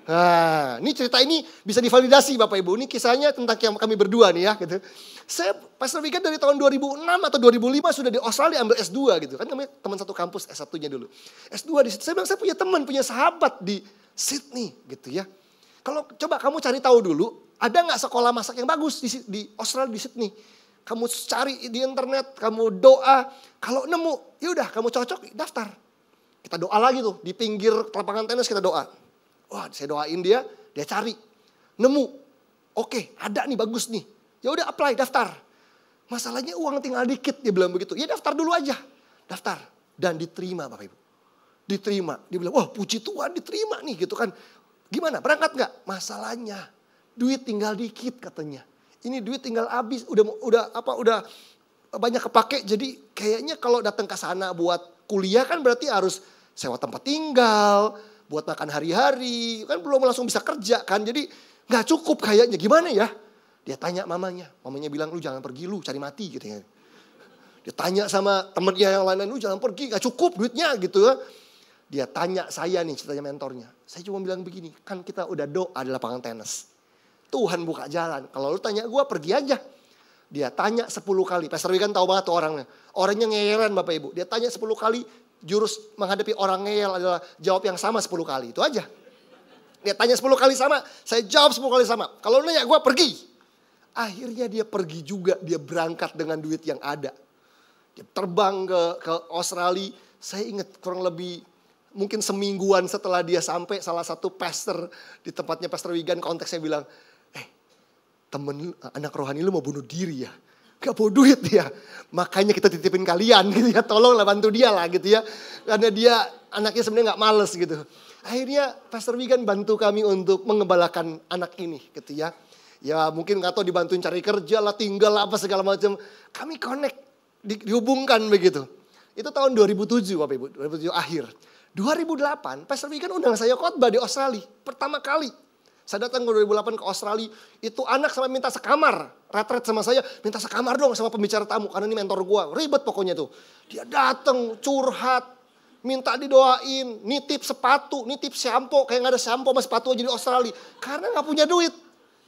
Nah, ini cerita ini bisa divalidasi Bapak Ibu. Ini kisahnya tentang kami berdua nih ya gitu. Saya Pastor Wigan dari tahun 2006 atau 2005 sudah di Australia ambil S2 gitu. Kan kami teman satu kampus, S1-nya dulu. S2 di situ. Saya bilang saya punya teman, punya sahabat di Sydney gitu ya. Kalau coba kamu cari tahu dulu, ada gak sekolah masak yang bagus di Australia, di Sydney. Kamu cari di internet, kamu doa. Kalau nemu, yaudah kamu cocok, daftar. Kita doa lagi tuh, di pinggir lapangan tenis kita doa. Wah, saya doain dia cari, nemu, oke, ada nih bagus nih, ya udah apply, daftar. Masalahnya uang tinggal dikit, dia bilang begitu. Ya daftar dulu aja, daftar dan diterima Bapak Ibu, diterima. Dia bilang, wah puji Tuhan diterima nih gitu kan. Gimana, berangkat nggak? Masalahnya duit tinggal dikit katanya. Ini duit tinggal habis, udah banyak kepake. Jadi kayaknya kalau datang ke sana buat kuliah kan berarti harus sewa tempat tinggal. Buat makan hari-hari, kan belum langsung bisa kerja kan. Jadi gak cukup kayaknya, gimana ya? Dia tanya mamanya bilang lu jangan pergi lu cari mati gitu ya. Dia tanya sama temennya yang lain-lain, lu jangan pergi gak cukup duitnya gitu ya. Dia tanya saya nih ceritanya mentornya. Saya cuma bilang begini, kan kita udah doa di lapangan tenis. Tuhan buka jalan, kalau lu tanya gue pergi aja. Dia tanya 10 kali, Pastor Wigan tahu banget tuh orangnya. Orangnya ngeyeran Bapak Ibu, dia tanya 10 kali. Jurus menghadapi orang ngeyel adalah jawab yang sama 10 kali. Itu aja. Dia tanya 10 kali sama, saya jawab 10 kali sama. Kalau nanya gue pergi. Akhirnya dia pergi juga, dia berangkat dengan duit yang ada. Dia terbang ke Australia. Saya ingat kurang lebih mungkin semingguan setelah dia sampai, salah satu pastor di tempatnya Pastor Wigan konteksnya bilang, temen anak rohani lu mau bunuh diri ya. Gak bawa duit dia. Makanya kita titipin kalian gitu ya. Tolonglah bantu dia lah gitu ya. Karena dia anaknya sebenarnya gak males gitu. Akhirnya Pastor Wigan bantu kami untuk mengembalakan anak ini gitu ya. Ya mungkin gak tahu dibantuin cari kerja lah, tinggal lah apa segala macam. Kami connect, dihubungkan begitu. Itu tahun 2007 Bapak Ibu, 2007 akhir. 2008 Pastor Wigan undang saya khotbah di Australia. Pertama kali. Saya datang ke 2008 ke Australia, itu anak sampai minta sekamar. Retret sama saya, minta sekamar dong sama pembicara tamu. Karena ini mentor gue, ribet pokoknya tuh. Dia datang curhat, minta didoain, nitip sepatu, nitip shampoo. Kayak gak ada shampoo sama sepatu aja di Australia. Karena gak punya duit.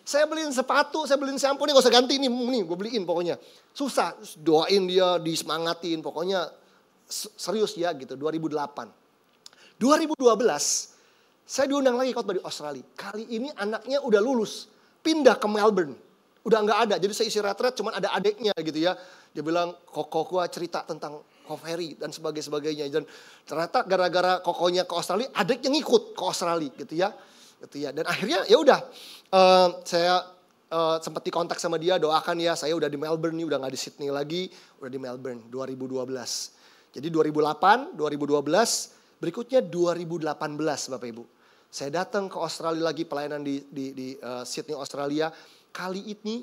Saya beliin sepatu, saya beliin shampoo, nih gak usah ganti nih gue beliin pokoknya. Susah, doain dia, disemangatin. Pokoknya serius ya gitu, 2008. 2012, saya diundang lagi khotbah di Australia. Kali ini anaknya udah lulus. pindah ke Melbourne. Udah nggak ada, jadi saya isi retret cuman ada adiknya gitu ya. Dia bilang, Koko gua cerita tentang Ko Ferry dan sebagainya. Dan ternyata gara-gara Kokonya ke Australia, adiknya ngikut ke Australia gitu ya. Dan akhirnya ya udah, saya sempat dikontak sama dia, doakan ya, saya udah di Melbourne nih, udah nggak di Sydney lagi, udah di Melbourne 2012. Jadi 2008, 2012, berikutnya 2018 Bapak Ibu. Saya datang ke Australia lagi, pelayanan di Sydney, Australia. Kali ini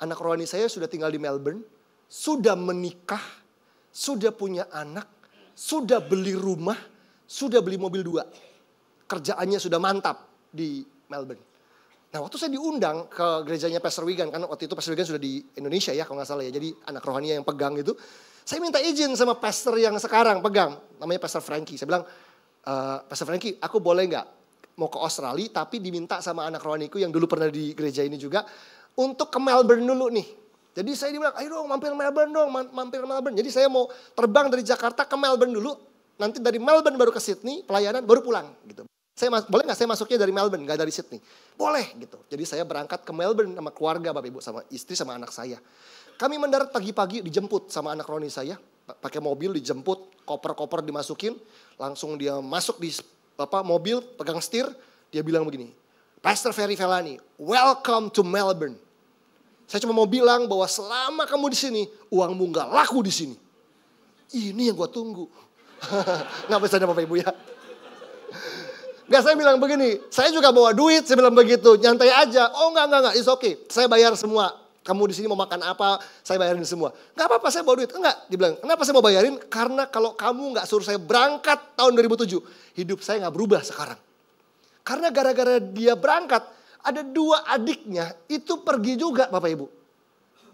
anak rohani saya sudah tinggal di Melbourne, sudah menikah, sudah punya anak, sudah beli rumah, sudah beli mobil 2. Kerjaannya sudah mantap di Melbourne. Nah waktu saya diundang ke gerejanya Pastor Wigan, kan waktu itu Pastor Wigan sudah di Indonesia ya kalau nggak salah ya. Jadi anak rohani yang pegang itu. Saya minta izin sama pastor yang sekarang pegang, namanya Pastor Frankie. Saya bilang, Pastor Frankie, aku boleh nggak mau ke Australia tapi diminta sama anak rohaniku yang dulu pernah di gereja ini juga untuk ke Melbourne dulu nih. Jadi saya dibilang, ayo dong mampir Melbourne dong, mampir Melbourne. Jadi saya mau terbang dari Jakarta ke Melbourne dulu, nanti dari Melbourne baru ke Sydney, pelayanan baru pulang gitu. Boleh nggak saya masuknya dari Melbourne, nggak dari Sydney? Boleh gitu. Jadi saya berangkat ke Melbourne sama keluarga Bapak Ibu, sama istri sama anak saya. Kami mendarat pagi-pagi, dijemput sama anak rohani saya, pakai mobil dijemput, koper-koper dimasukin, langsung dia masuk di mobil, pegang setir, dia bilang begini, Pastor Ferry Felani, welcome to Melbourne. Saya cuma mau bilang bahwa selama kamu di sini, uangmu nggak laku di sini. Ini yang gue tunggu. Nggak bisa Bapak Ibu ya. Nggak, saya bilang begini, saya juga bawa duit, saya bilang begitu, nyantai aja. Oh enggak, it's okay, saya bayar semua. Kamu di sini mau makan apa, saya bayarin semua. Nggak apa-apa, saya bawa duit. Enggak, dia bilang, kenapa saya mau bayarin? Karena kalau kamu nggak suruh saya berangkat tahun 2007, hidup saya nggak berubah sekarang. Karena gara-gara dia berangkat, ada 2 adiknya itu pergi juga Bapak Ibu.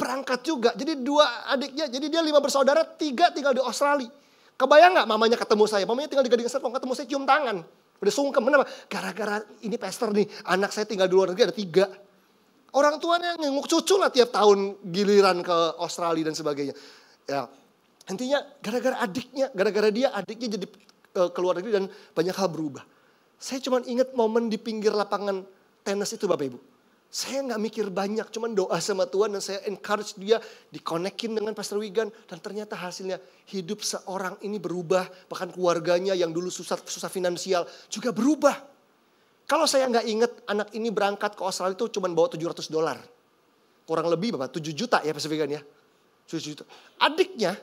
Berangkat juga, jadi 2 adiknya, jadi dia 5 bersaudara, 3 tinggal di Australia. Kebayang nggak mamanya ketemu saya? Mamanya tinggal di Gading Serpong, ketemu saya cium tangan. Udah sungkem, kenapa? Gara-gara ini pastor nih, anak saya tinggal di luar negeri ada 3. Orang tuanya ngenguk cucu lah tiap tahun giliran ke Australia dan sebagainya. Ya, intinya gara-gara dia adiknya jadi ke luar negeri dan banyak hal berubah. Saya cuma ingat momen di pinggir lapangan tenis itu Bapak Ibu. Saya nggak mikir banyak, cuma doa sama Tuhan dan saya encourage dia, dikonekin dengan Pastor Wigan. Dan ternyata hasilnya hidup seorang ini berubah, bahkan keluarganya yang dulu susah finansial juga berubah. Kalau saya nggak ingat anak ini berangkat ke Australia itu cuma bawa $700. Kurang lebih Bapak, 7 juta ya Pastor Wigan ya. 7 juta. Adiknya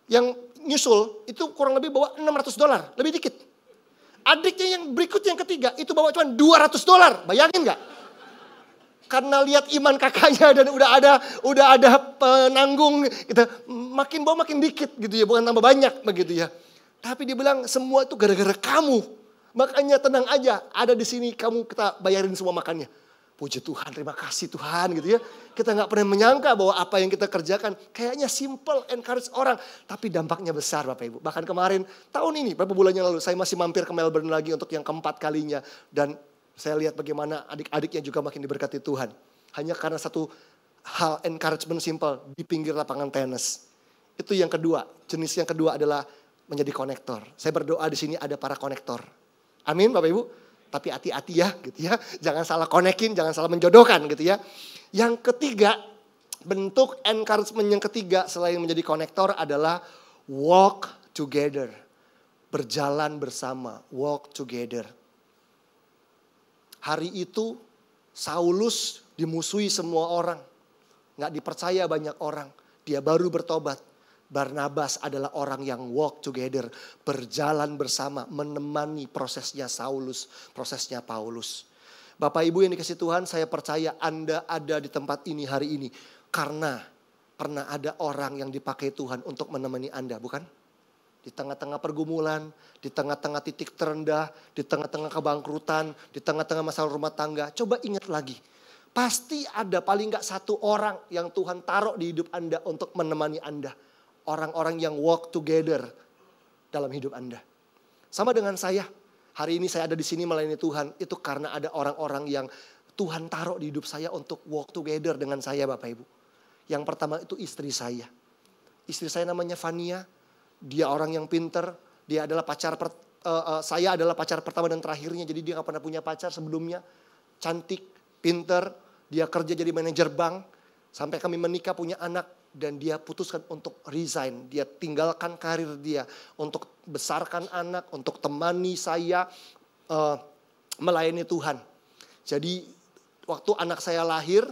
yang nyusul itu kurang lebih bawa $600, lebih dikit. Adiknya yang berikutnya yang ketiga itu bawa cuma $200, bayangin nggak? Karena lihat iman kakaknya dan udah ada penanggung, gitu, makin bawa makin dikit gitu ya, bukan tambah banyak begitu ya. Tapi dia bilang semua itu gara-gara kamu. Makanya tenang aja, ada di sini kamu kita bayarin semua makannya. Puji Tuhan, terima kasih Tuhan gitu ya. Kita nggak pernah menyangka bahwa apa yang kita kerjakan kayaknya simple, encourage orang, tapi dampaknya besar Bapak Ibu. Bahkan kemarin tahun ini beberapa bulan yang lalu saya masih mampir ke Melbourne lagi untuk yang keempat kalinya dan saya lihat bagaimana adik-adiknya juga makin diberkati Tuhan. Hanya karena satu hal encouragement simple di pinggir lapangan tenis. Itu yang kedua. Jenis yang kedua adalah menjadi konektor. Saya berdoa di sini ada para konektor. Amin Bapak Ibu. Tapi hati-hati ya gitu ya. Jangan salah konekin, jangan salah menjodohkan gitu ya. Yang ketiga, bentuk encouragement yang ketiga selain menjadi konektor adalah walk together. Berjalan bersama, walk together. Hari itu Saulus dimusuhi semua orang. Gak dipercaya banyak orang. Dia baru bertobat. Barnabas adalah orang yang walk together. Berjalan bersama. Menemani prosesnya Saulus. Prosesnya Paulus. Bapak Ibu yang dikasih Tuhan, saya percaya Anda ada di tempat ini hari ini. Karena pernah ada orang yang dipakai Tuhan untuk menemani Anda, bukan? Di tengah-tengah pergumulan, di tengah-tengah titik terendah, di tengah-tengah kebangkrutan, di tengah-tengah masalah rumah tangga. Coba ingat lagi. Pasti ada paling gak satu orang yang Tuhan taruh di hidup Anda untuk menemani Anda. Orang-orang yang walk together dalam hidup Anda. Sama dengan saya. Hari ini saya ada di sini melayani Tuhan. Itu karena ada orang-orang yang Tuhan taruh di hidup saya untuk walk together dengan saya Bapak Ibu. Yang pertama itu istri saya. Istri saya namanya Fania. Dia orang yang pinter, dia adalah saya adalah pacar pertama dan terakhirnya. Jadi dia gak pernah punya pacar sebelumnya. Cantik, pinter, Dia kerja jadi manajer bank. Sampai kami menikah punya anak. Dan dia putuskan untuk resign. Dia tinggalkan karir dia. Untuk besarkan anak. Untuk temani saya melayani Tuhan. Jadi waktu anak saya lahir.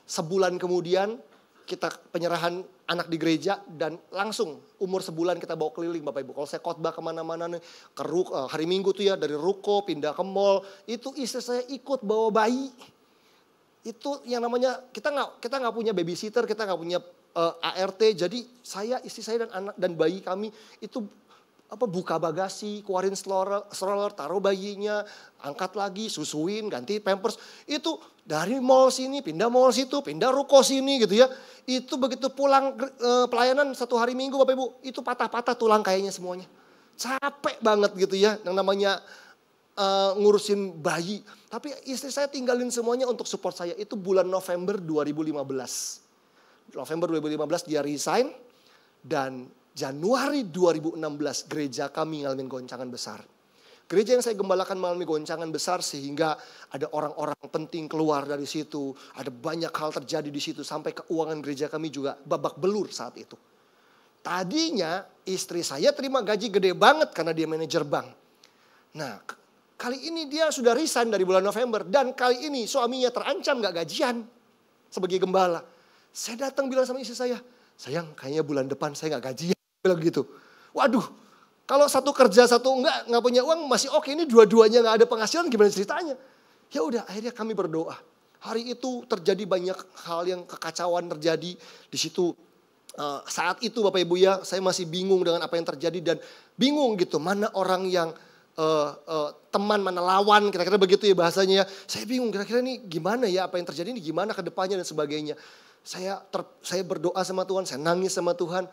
Sebulan kemudian kita penyerahan anak di gereja. Dan langsung umur sebulan kita bawa keliling Bapak Ibu. Kalau saya khotbah kemana-mana nih. Hari Minggu tuh ya dari ruko pindah ke mall. Itu istri saya ikut bawa bayi. Itu yang namanya kita nggak punya babysitter, kita nggak punya ART. Jadi saya, istri saya dan anak dan bayi kami itu buka bagasi, keluarin stroller, taruh bayinya, angkat lagi, susuin, ganti pampers. Itu dari mall sini, pindah mall situ, pindah ruko sini gitu ya. Itu begitu pulang pelayanan satu hari Minggu Bapak Ibu, itu patah-patah tulang kayaknya semuanya. Capek banget gitu ya, yang namanya ngurusin bayi. Tapi istri saya tinggalin semuanya untuk support saya. Itu bulan November 2015. November 2015 dia resign. Dan Januari 2016 gereja kami ngalamin goncangan besar. Gereja yang saya gembalakan mengalami goncangan besar sehingga ada orang-orang penting keluar dari situ. Ada banyak hal terjadi di situ sampai keuangan gereja kami juga babak belur saat itu. Tadinya istri saya terima gaji gede banget karena dia manajer bank. Nah, kali ini dia sudah resign dari bulan November. Dan kali ini suaminya terancam gak gajian sebagai gembala. Saya datang bilang sama istri saya, sayang kayaknya bulan depan saya gak gajian. Bilang gitu. Waduh, kalau satu kerja satu enggak punya uang masih oke. Ini dua-duanya gak ada penghasilan gimana ceritanya. Ya udah akhirnya kami berdoa. Hari itu terjadi banyak hal yang kekacauan terjadi di situ. Saat itu Bapak Ibu ya, saya masih bingung dengan apa yang terjadi. Dan bingung gitu, mana orang yang teman mana lawan, kira-kira begitu ya bahasanya ya. Saya bingung kira-kira ini gimana ya, apa yang terjadi ini gimana ke depannya dan sebagainya. Saya berdoa sama Tuhan, saya nangis sama Tuhan.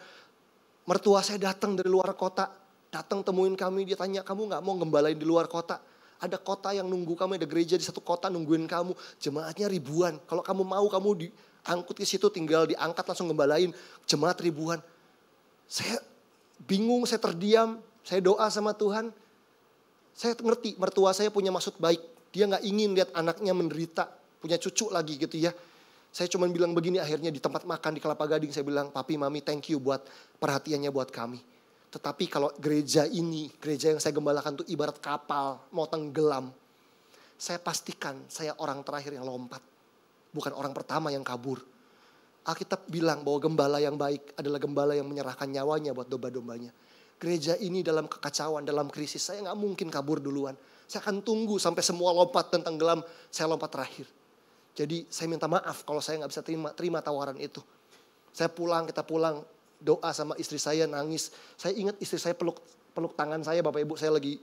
Mertua saya datang dari luar kota, datang temuin kami, dia tanya kamu gak mau gembalain di luar kota? Ada kota yang nunggu kamu, ada gereja di satu kota nungguin kamu, jemaatnya ribuan. Kalau kamu mau kamu diangkut ke situ, tinggal diangkat langsung gembalain, jemaat ribuan. Saya bingung, saya terdiam, saya doa sama Tuhan. Saya ngerti mertua saya punya maksud baik. Dia gak ingin lihat anaknya menderita. Punya cucu lagi gitu ya. Saya cuma bilang begini akhirnya di tempat makan di Kelapa Gading. Saya bilang papi mami thank you buat perhatiannya buat kami. Tetapi kalau gereja ini, gereja yang saya gembalakan itu ibarat kapal mau tenggelam. Saya pastikan saya orang terakhir yang lompat. Bukan orang pertama yang kabur. Alkitab bilang bahwa gembala yang baik adalah gembala yang menyerahkan nyawanya buat domba-dombanya. Gereja ini dalam kekacauan, dalam krisis, saya gak mungkin kabur duluan. Saya akan tunggu sampai semua lompat dan tenggelam, saya lompat terakhir. Jadi saya minta maaf kalau saya gak bisa terima tawaran itu. Saya pulang, kita pulang, doa sama istri saya, nangis. Saya ingat istri saya peluk tangan saya, Bapak Ibu, saya lagi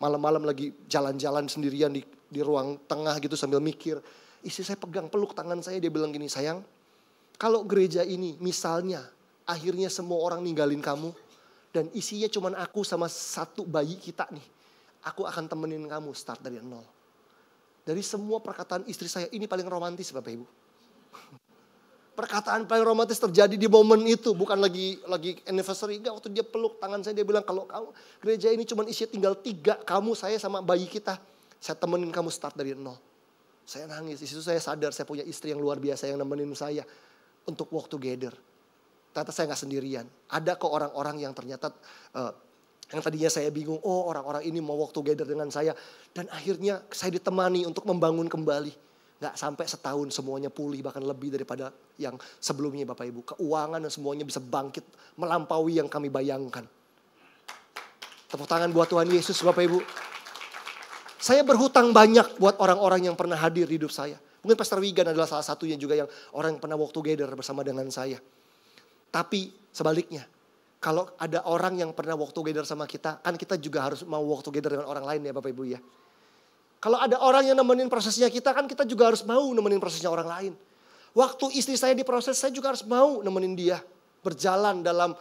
malam-malam lagi jalan-jalan sendirian di ruang tengah gitu sambil mikir. Istri saya pegang peluk tangan saya, dia bilang gini, sayang, kalau gereja ini misalnya akhirnya semua orang ninggalin kamu, dan isinya cuma aku sama satu bayi kita nih. Aku akan temenin kamu start dari nol. Dari semua perkataan istri saya ini paling romantis Bapak Ibu. Perkataan paling romantis terjadi di momen itu. Bukan lagi anniversary. Enggak, waktu dia peluk tangan saya dia bilang kalau kamu gereja ini cuma isinya tinggal 3. Kamu, saya sama bayi kita. Saya temenin kamu start dari nol. Saya nangis. Di situ saya sadar saya punya istri yang luar biasa yang nemenin saya. Untuk walk together. Ternyata saya gak sendirian. Ada kok orang-orang yang ternyata yang tadinya saya bingung. Oh orang-orang ini mau walk together dengan saya. Dan akhirnya saya ditemani untuk membangun kembali. Gak sampai setahun semuanya pulih. Bahkan lebih daripada yang sebelumnya Bapak Ibu. Keuangan dan semuanya bisa bangkit. Melampaui yang kami bayangkan. Tepuk tangan buat Tuhan Yesus Bapak Ibu. Saya berhutang banyak buat orang-orang yang pernah hadir di hidup saya. Mungkin Pastor Wigan adalah salah satunya juga yang orang yang pernah walk together bersama dengan saya. Tapi sebaliknya, kalau ada orang yang pernah walk together sama kita, kan kita juga harus mau walk together dengan orang lain ya Bapak Ibu ya. Kalau ada orang yang nemenin prosesnya kita, kan kita juga harus mau nemenin prosesnya orang lain. Waktu istri saya diproses, saya juga harus mau nemenin dia. Berjalan dalam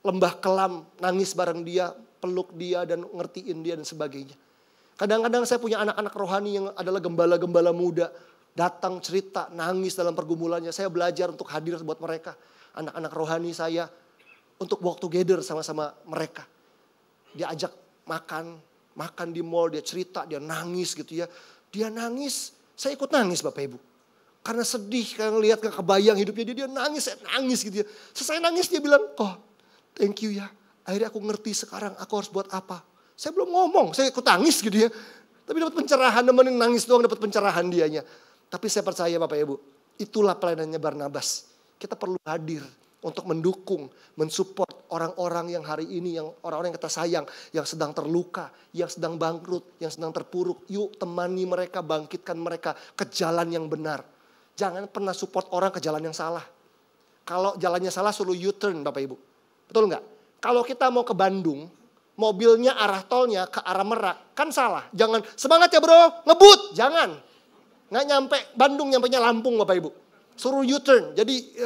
lembah kelam, nangis bareng dia, peluk dia dan ngertiin dia dan sebagainya. Kadang-kadang saya punya anak-anak rohani yang adalah gembala-gembala muda. Datang cerita, nangis dalam pergumulannya. Saya belajar untuk hadir buat mereka. Anak-anak rohani saya untuk walk together sama-sama mereka. Dia ajak makan di mall, dia cerita, dia nangis gitu ya. Dia nangis, saya ikut nangis Bapak Ibu. Karena sedih, karena ngelihat kebayang hidupnya dia nangis, saya nangis gitu ya. Selesai nangis dia bilang, oh thank you ya. Akhirnya aku ngerti sekarang aku harus buat apa. Saya belum ngomong, saya ikut tangis gitu ya. Tapi dapat pencerahan, nemenin nangis doang dapat pencerahan dianya. Tapi saya percaya Bapak Ibu, itulah pelayanannya Barnabas. Kita perlu hadir untuk mendukung, mensupport orang-orang yang hari ini, yang orang-orang yang kita sayang, yang sedang terluka, yang sedang bangkrut, yang sedang terpuruk. Yuk temani mereka, bangkitkan mereka ke jalan yang benar. Jangan pernah support orang ke jalan yang salah. Kalau jalannya salah suruh U-turn Bapak Ibu. Betul nggak? Kalau kita mau ke Bandung, mobilnya arah tolnya ke arah Merak, kan salah. Jangan semangat ya bro, ngebut, jangan. Nggak nyampe Bandung, nyampenya Lampung Bapak Ibu. Suruh U-turn. Jadi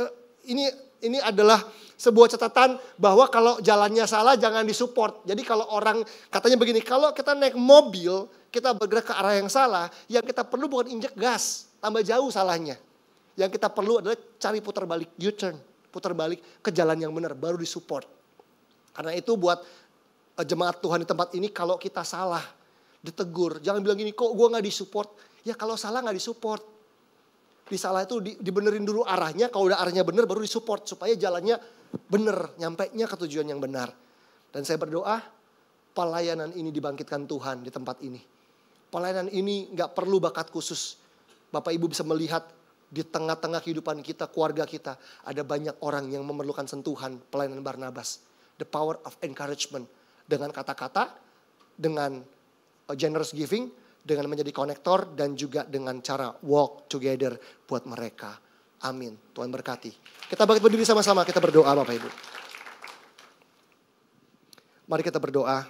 ini adalah sebuah catatan bahwa kalau jalannya salah jangan disupport. Jadi kalau orang katanya begini, kalau kita naik mobil, kita bergerak ke arah yang salah, yang kita perlu bukan injek gas, tambah jauh salahnya. Yang kita perlu adalah cari putar balik, U-turn, putar balik ke jalan yang benar, baru disupport. Karena itu buat jemaat Tuhan di tempat ini, kalau kita salah, ditegur. Jangan bilang gini, kok gue gak disupport? Ya kalau salah gak disupport. Di salah itu dibenerin dulu arahnya, kalau udah arahnya bener baru disupport. Supaya jalannya bener, nyampainya ke tujuan yang benar. Dan saya berdoa, pelayanan ini dibangkitkan Tuhan di tempat ini. Pelayanan ini gak perlu bakat khusus. Bapak Ibu bisa melihat di tengah-tengah kehidupan kita, keluarga kita, ada banyak orang yang memerlukan sentuhan pelayanan Barnabas. The power of encouragement. Dengan kata-kata, dengan generous giving, dengan menjadi konektor, dan juga dengan cara walk together buat mereka. Amin. Tuhan berkati. Kita bangkit berdiri sama-sama, kita berdoa Bapak Ibu. Mari kita berdoa.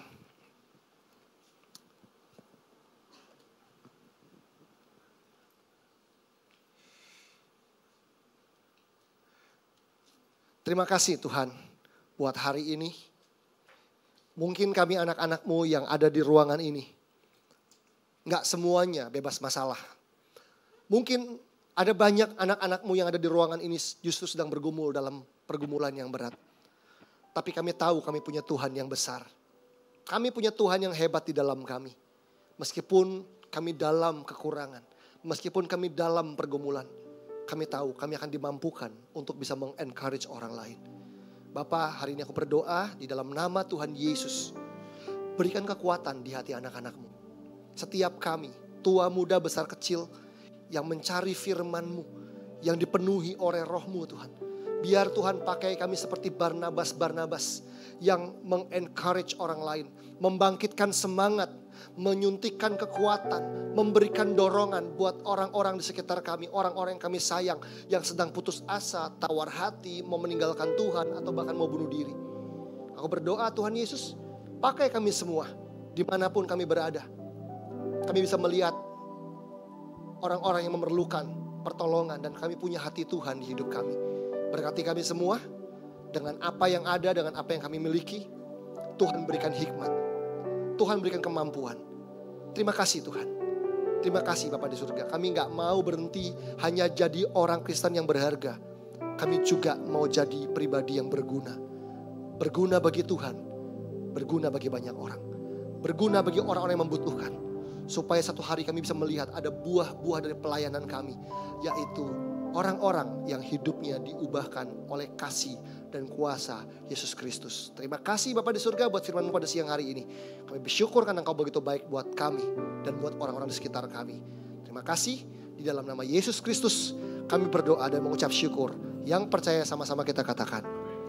Terima kasih Tuhan buat hari ini. Mungkin kami anak-anak-Mu yang ada di ruangan ini, nggak semuanya bebas masalah. Mungkin ada banyak anak-anak-Mu yang ada di ruangan ini justru sedang bergumul dalam pergumulan yang berat. Tapi kami tahu kami punya Tuhan yang besar. Kami punya Tuhan yang hebat di dalam kami. Meskipun kami dalam kekurangan, meskipun kami dalam pergumulan, kami tahu kami akan dimampukan untuk bisa meng-encourage orang lain. Bapa, hari ini aku berdoa di dalam nama Tuhan Yesus. Berikan kekuatan di hati anak-anak-Mu. Setiap kami, tua, muda, besar, kecil, yang mencari firman-Mu, yang dipenuhi oleh Roh-Mu Tuhan. Biar Tuhan pakai kami seperti Barnabas yang meng-encourage orang lain. Membangkitkan semangat, menyuntikkan kekuatan, memberikan dorongan buat orang-orang di sekitar kami. Orang-orang yang kami sayang, yang sedang putus asa, tawar hati, mau meninggalkan Tuhan, atau bahkan mau bunuh diri. Aku berdoa Tuhan Yesus, pakai kami semua, dimanapun kami berada. Kami bisa melihat orang-orang yang memerlukan pertolongan, dan kami punya hati Tuhan di hidup kami. Berkati kami semua dengan apa yang ada, dengan apa yang kami miliki. Tuhan berikan hikmat, Tuhan berikan kemampuan. Terima kasih Tuhan. Terima kasih Bapa di surga. Kami gak mau berhenti hanya jadi orang Kristen yang berharga. Kami juga mau jadi pribadi yang berguna. Berguna bagi Tuhan, berguna bagi banyak orang, berguna bagi orang-orang yang membutuhkan. Supaya satu hari kami bisa melihat ada buah-buah dari pelayanan kami, yaitu orang-orang yang hidupnya diubahkan oleh kasih dan kuasa Yesus Kristus. Terima kasih Bapa di surga buat firman-Mu pada siang hari ini. Kami bersyukur karena Engkau begitu baik buat kami dan buat orang-orang di sekitar kami. Terima kasih, di dalam nama Yesus Kristus kami berdoa dan mengucap syukur. Yang percaya sama-sama kita katakan